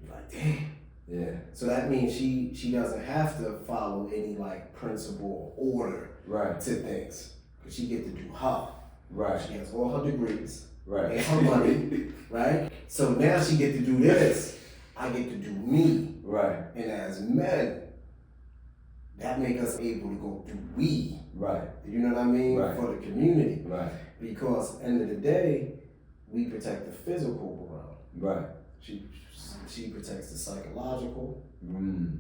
C: You're like, damn.
B: Yeah.
C: So that means she doesn't have to follow any like principle or order
B: Right.
C: to things. Because she get to do her.
B: Right.
C: She has all her degrees.
B: Right.
C: And her money. Right? So now she get to do this. I get to do me.
B: Right.
C: And as men, that make us able to go do we.
B: Right.
C: You know what I mean?
B: Right.
C: For the community.
B: Right.
C: Because at the end of the day, we protect the physical realm.
B: Right.
C: She protects the psychological,
B: Mm.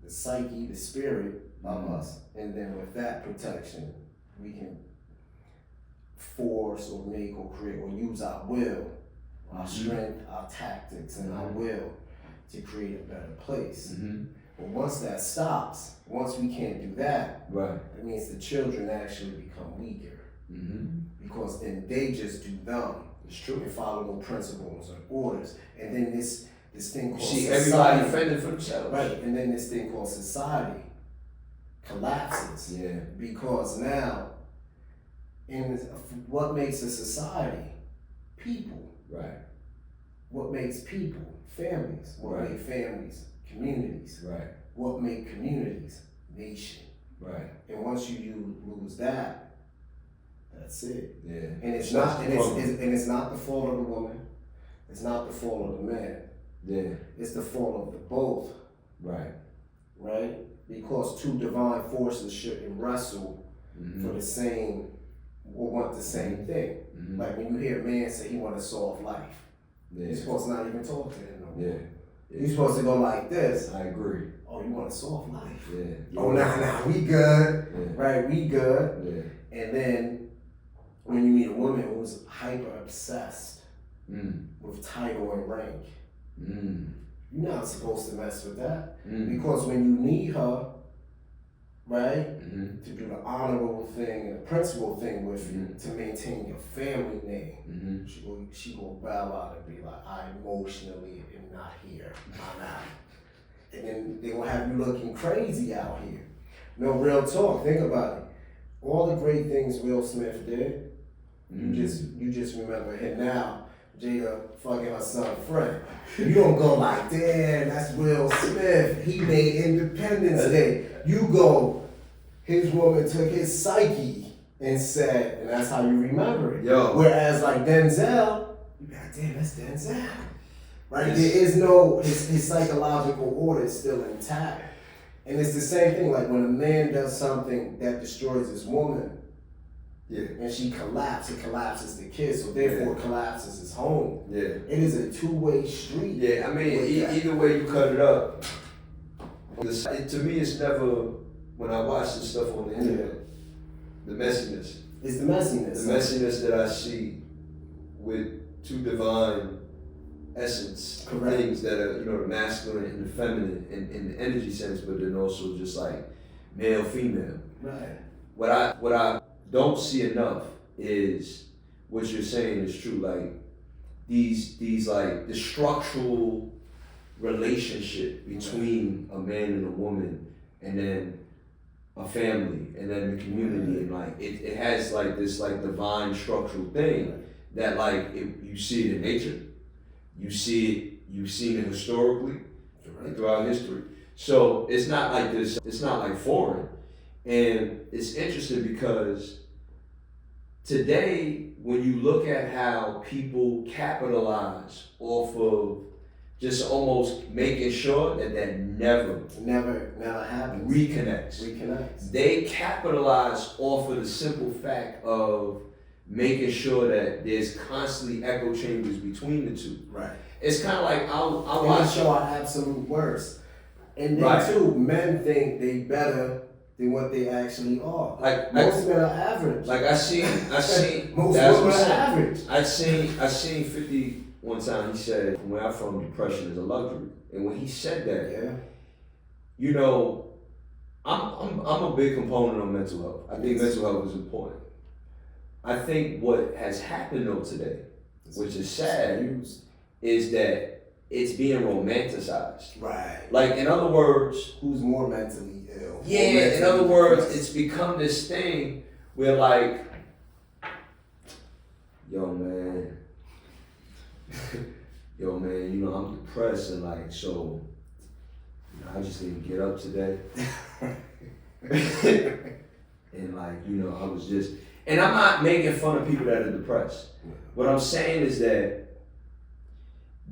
C: the psyche, the spirit of us. And then with that protection, we can force or make or create or use our will, our strength, our tactics, and our will to create a better place. But once that stops, once we can't do that,
B: Right.
C: it means the children actually become weaker. Because then they just do them.
B: It's true.
C: And follow no principles and orders. And then this thing called
B: See
C: society.
B: everybody fending for themselves.
C: Right, and then this thing called society collapses.
B: Yeah.
C: Because now, what makes a society? People.
B: Right.
C: What makes people? Families. What
B: Right.
C: make families? Communities.
B: Right.
C: What make communities? Nation.
B: Right.
C: And once you lose that, that's it.
B: Yeah.
C: And it's
B: That's
C: not,
B: the
C: and
B: problem.
C: it's not the fault of the woman. It's not the fault of the man.
B: Yeah.
C: It's the fault of the both,
B: Right.
C: right? Because two divine forces shouldn't wrestle for the same or want the same thing. Like when you hear a man say he want a soft life,
B: Yeah.
C: you're supposed to not even talk to him no more.
B: Yeah.
C: You're supposed to go like this.
B: I agree.
C: Oh, you want a soft life?
B: Yeah.
C: Oh, nah, we good.
B: Yeah.
C: Right, we good.
B: Yeah.
C: And then when you meet a woman who's hyper obsessed with title and rank, you're not supposed to mess with that. Because when you need her, right, to do the honorable thing and the principal thing with you, to maintain your family name, she will bow out and be like, I emotionally am not here, I'm out. And then they will have you looking crazy out here. No, real talk, think about it. All the great things Will Smith did, you just remember him now, Jada fucking her son Fred. You don't go like, damn, that's Will Smith. He made Independence Day. You go, his woman took his psyche and said, and that's how you remember it.
B: Yo.
C: Whereas like Denzel, you be like, damn, that's Denzel. Right? There is no, his psychological order is still intact. And it's the same thing, like when a man does something that destroys his woman, and she collapses, it collapses the kid, so therefore it collapses his home.
B: Yeah.
C: It is a two-way street.
B: Yeah, I mean, either way you cut it up, to me it's never, when I watch this stuff on the internet, the messiness.
C: It's the messiness.
B: The messiness that I see with two divine essence, things that are, the masculine and the feminine in the energy sense, but then also just like male, female.
C: Right.
B: What I don't see enough is what you're saying is true. Like these like the structural relationship between a man and a woman, and then a family, and then the community, and like it has like this like divine structural thing that like you see it in nature, you've seen it historically and throughout history. So it's not like this. It's not like foreign. And it's interesting because today, when you look at how people capitalize off of just almost making sure that never
C: happens.
B: Reconnects. They capitalize off of the simple fact of making sure that there's constantly echo chambers between the two.
C: Right.
B: It's kind of like I'll
C: watch. Show our absolute worst. And then too, men think they better than what they actually are. Like most men are average.
B: Like I seen
C: most women are average.
B: I seen 50 one time. He said, "Where I'm from, depression is a luxury." And when he said that, I'm a big component on mental health. I think mental health is important. I think what has happened though today, which is sad, is that it's being romanticized.
C: Right.
B: Like in other words,
C: who's more mentally ill?
B: Yeah, in other words, it's become this thing where like, yo man, I'm depressed and like, so, I just didn't get up today. And like, I was just, and I'm not making fun of people that are depressed. What I'm saying is that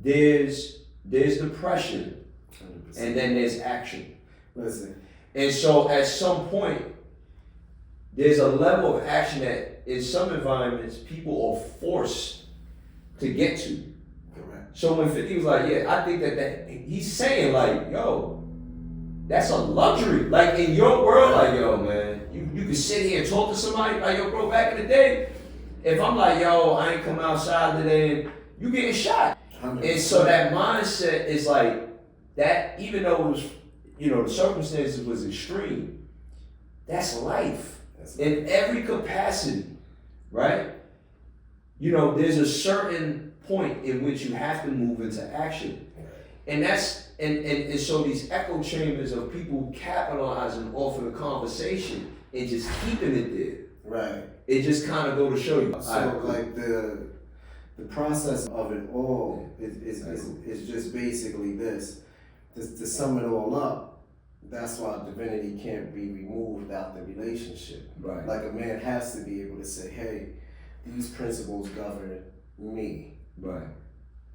B: there's depression 100%. And then there's action.
C: Listen.
B: And so at some point, there's a level of action that in some environments people are forced to get to.
C: Correct.
B: So when 50 was like, I think that he's saying like, yo, that's a luxury. Like in your world, like, yo, man, you can sit here and talk to somebody like, yo, bro, back in the day, if I'm like, yo, I ain't come outside today, you getting shot. 100%. And so that mindset is like that, even though it was, the circumstances was extreme, that's life. In every capacity, right? There's a certain point in which you have to move into action. And that's, and so these echo chambers of people capitalizing off of the conversation and just keeping it there.
C: Right.
B: It just kind of go to show you.
C: So like the process of it all is just basically this. To sum it all up, that's why divinity can't be removed without the relationship.
B: Right.
C: Like a man has to be able to say, hey, these principles govern me.
B: Right.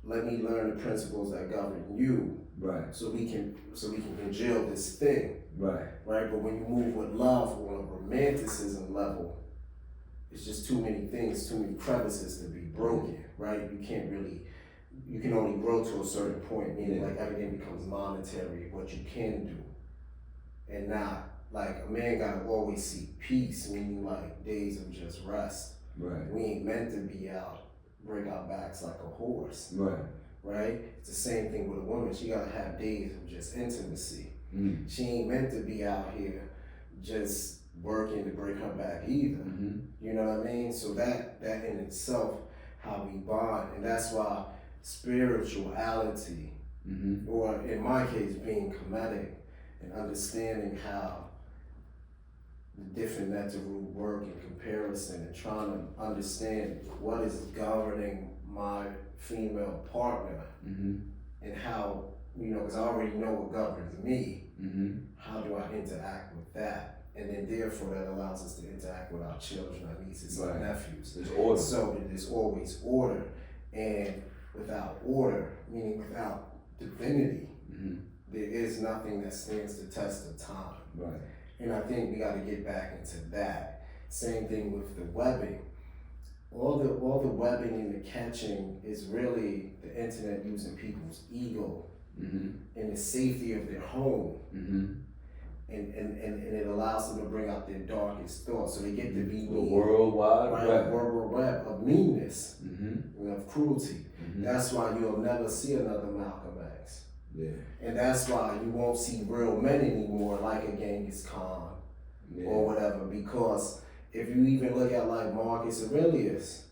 C: Let me learn the principles that govern you.
B: Right.
C: So we can congeal this thing.
B: Right.
C: Right. But when you move with love on a romanticism level, it's just too many things, too many crevices to be broken. Right. You can only grow to a certain point, meaning like everything becomes monetary, what you can do. And not like a man gotta always seek peace, meaning like days of just rest.
B: Right.
C: We ain't meant to be out, break our backs like a horse.
B: Right.
C: Right? It's the same thing with a woman. She gotta have days of just intimacy.
B: Mm.
C: She ain't meant to be out here just working to break her back either.
B: Mm-hmm.
C: You know what I mean? So that in itself, how we bond, and that's why spirituality, or in my case being Kemetic, and understanding how the different Neteru work in comparison, and trying to understand what is governing my female partner, and how, because I already know what governs me, how do I interact with that? And then therefore that allows us to interact with our children, our nieces, our nephews.
B: There's order.
C: So there's always order. And without order, meaning without divinity, there is nothing that stands the test of time.
B: Right.
C: And I think we got to get back into that. Same thing with the webbing. All the webbing and the catching is really the internet using people's ego and the safety of their home. And it allows them to bring out their darkest thoughts. So they get to be
B: the World Wide Web.
C: World Wide Web of meanness, of cruelty. That's why you'll never see another Malcolm X.
B: Yeah.
C: And that's why you won't see real men anymore like a Genghis Khan or whatever. Because if you even look at like Marcus Aurelius,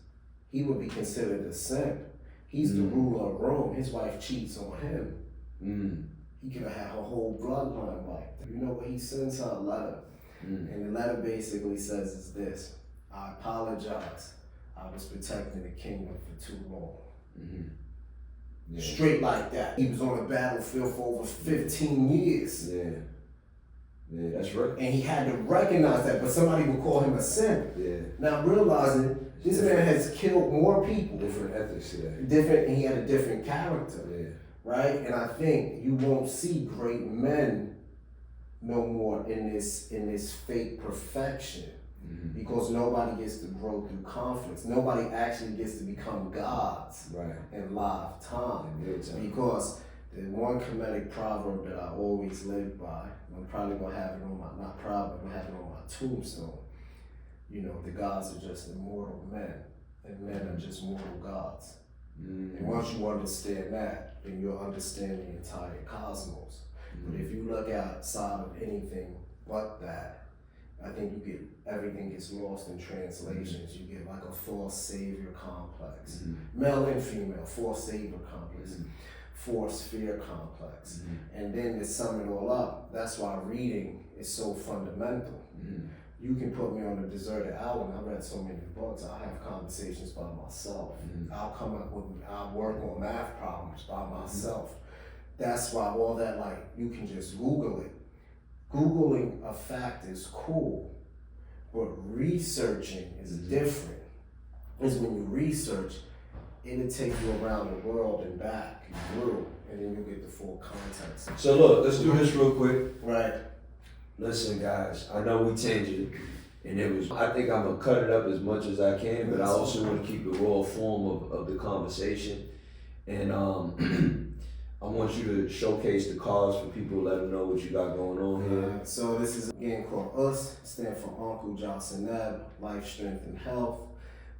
C: he would be considered a simp. He's the ruler of Rome. His wife cheats on him. He could have had her whole bloodline wiped. You know what he sends her? A letter. And the letter basically says is this: I apologize. I was protecting the kingdom for too long. Straight like that. He was on the battlefield for over 15 years.
B: Yeah, that's right.
C: And he had to recognize that, but somebody would call him a simp.
B: Yeah.
C: Now realizing this man has killed more people.
B: Different ethics,
C: and he had a different character.
B: Yeah.
C: Right? And I think you won't see great men no more in this fake perfection. Because nobody gets to grow through conflicts. Nobody actually gets to become gods in live time. Because the one Kemetic proverb that I always live by, I'm probably gonna have it on my, not probably, I'm gonna have it on my tombstone. You know, the gods are just immortal men, and men are just mortal gods. And once you understand that, then you'll understand the entire cosmos. But if you look outside of anything but that, I think everything gets lost in translations. You get like a false savior complex. Male and female, false savior complex. Force fear complex. And then to sum it all up, that's why reading is so fundamental. You can put me on a deserted island. I read so many books. I have conversations by myself. I'll work on math problems by myself. That's why all that, like, you can just Google it. Googling a fact is cool, but researching is different. Is when you research, it'll take you around the world and back through, and then you get the full context.
B: So look, let's do this real quick.
C: Right.
B: Listen, guys, I know we changed it, and I think I'm gonna cut it up as much as I can, but I also want to keep the raw form of the conversation. And I want you to showcase the cause for people, let them know what you got going on here.
C: So this is a game called US, stand for Uncle Johnson Neb, Life, Strength, and Health.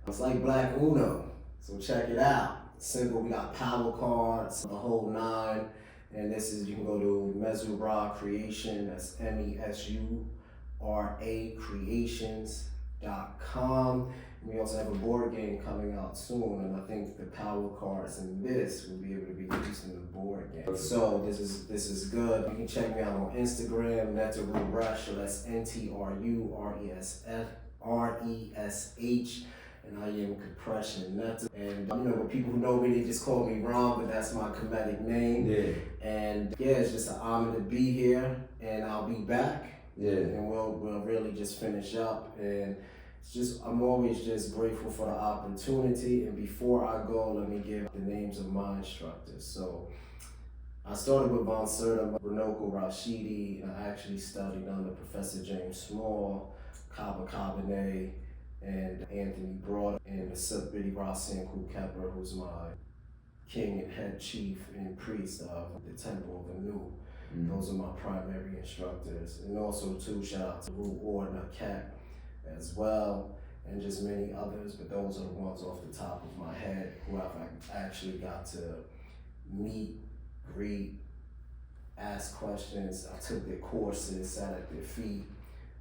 C: It's like Black Uno, so check it out. Simple, we got power cards, the whole nine. And this is, you can go to Mesura Creation, that's MESURA creations.com. We also have a board game coming out soon, and I think the power cards in this will be able to be used in the board game. So this is good. You can check me out on Instagram, Khepresh, so that's NTRURESH, and I am Khepresh and Netta. And you know, when people who know me, they just call me Ron, but that's my Kemetic name.
B: Yeah.
C: And yeah, it's just an honor to be here, and I'll be back.
B: Yeah.
C: And we'll really just finish up. And I'm always just grateful for the opportunity. And before I go, let me give the names of my instructors. So I started with Von Serta, Renoko Rashidi, and I actually studied under Professor James Small, Kaba Kabane, and Anthony Broad, and the Sub-Biddy Rasen Khepresh, who's my king and head chief and priest of the Temple of Anu. Those are my primary instructors. And also too, shout out to Ru Ordner Cat as well, and just many others, but those are the ones off the top of my head who I've actually got to meet, greet, ask questions. I took their courses, sat at their feet,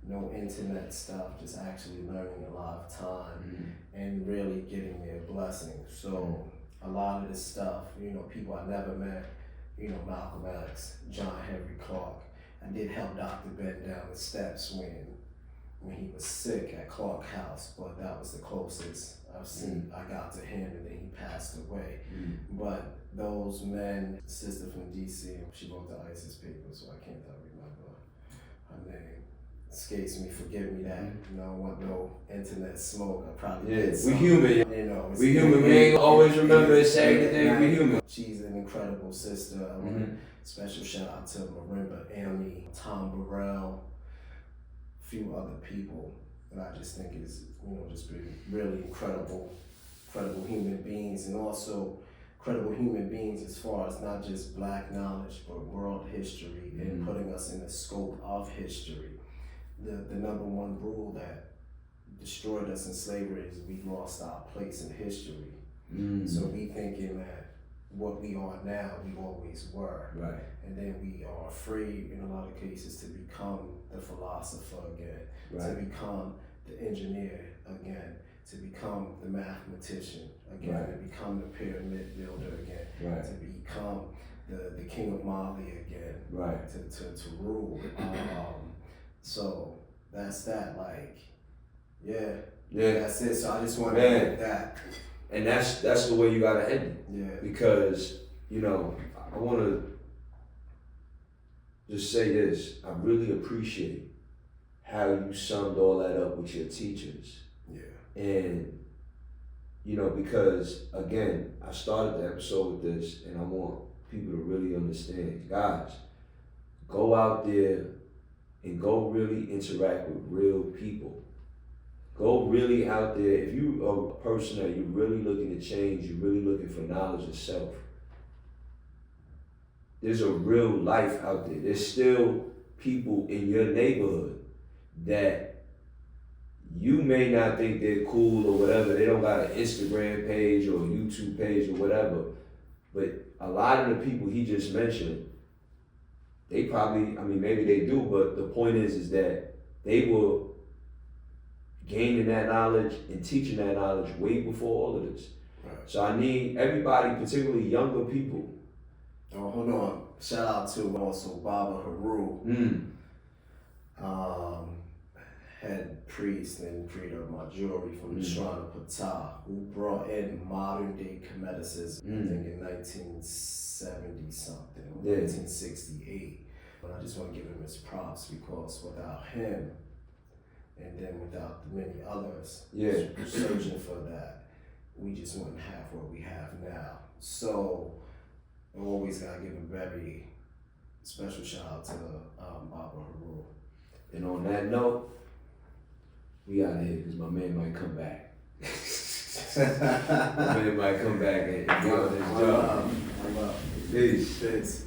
C: no internet stuff, just actually learning a lot of time and really getting their blessing. So a lot of this stuff, you know, people I never met, you know, Malcolm X, John Henry Clark. I did help Dr. Ben down the steps when he was sick at Clark House, but that was the closest I've seen I got to him, and then he passed away. But those men, sister from DC, she wrote the ISIS paper, so I can't remember her name. escapes me. Forgive me that. You know, I don't want no internet smoke. I probably
B: Yeah,
C: did
B: we
C: something.
B: human.
C: You know,
B: We human. We ain't always remember to say anything. We human.
C: She's an incredible sister. I want special shout out to Marimba, Annie, Tom Burrell, a few other people that I just think is, just been really incredible human beings, and also credible human beings as far as not just black knowledge, but world history and putting us in the scope of history. The number one rule that destroyed us in slavery is we lost our place in history. So we thinking that what we are now, we always were.
B: Right.
C: And then we are afraid in a lot of cases to become the philosopher again, to become the engineer again, to become the mathematician again, to become the pyramid builder again, to become the king of Mali again, to rule. So that's that, that's it. So I just want to get that.
B: And that's the way you gotta end it.
C: Yeah.
B: Because, I wanna just say this. I really appreciate how you summed all that up with your teachers.
C: Yeah.
B: And, because again, I started the episode with this, and I want people to really understand. Guys, go out there and go really interact with real people. Go really out there. If you are a person that you're really looking to change, you're really looking for knowledge of self, there's a real life out there. There's still people in your neighborhood that you may not think they're cool or whatever. They don't got an Instagram page or a YouTube page or whatever. But a lot of the people he just mentioned, they probably, maybe they do, but the point is that they were gaining that knowledge and teaching that knowledge way before all of this.
C: Right.
B: So I need everybody, particularly younger people.
C: Oh, hold on. Shout out to also Baba Haru, head priest and creator of Majuri from the Shrine of Ptah, who brought in modern day Kemeticism, I think in 1970 something, or 1968. But I just want to give him his props, because without him, and then without the many others searching for that, we just wouldn't have what we have now. So I always gotta give a very special shout out to Baba Haru.
B: And on that note, we out of here because my man might come back. My man might come back and get on his job. Peace.
C: Peace.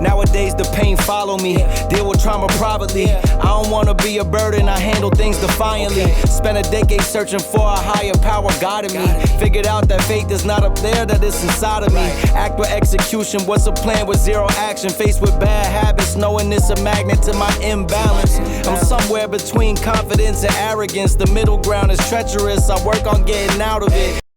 D: Nowadays the pain follow me, deal with trauma privately. I don't wanna be a burden, I handle things defiantly. Spent a decade searching for a higher power guiding me. Figured out that faith is not up there, that it's inside of me. Act with execution, what's a plan with zero action? Faced with bad habits, knowing it's a magnet to my imbalance. I'm somewhere between confidence and arrogance. The middle ground is treacherous, I work on getting out of it.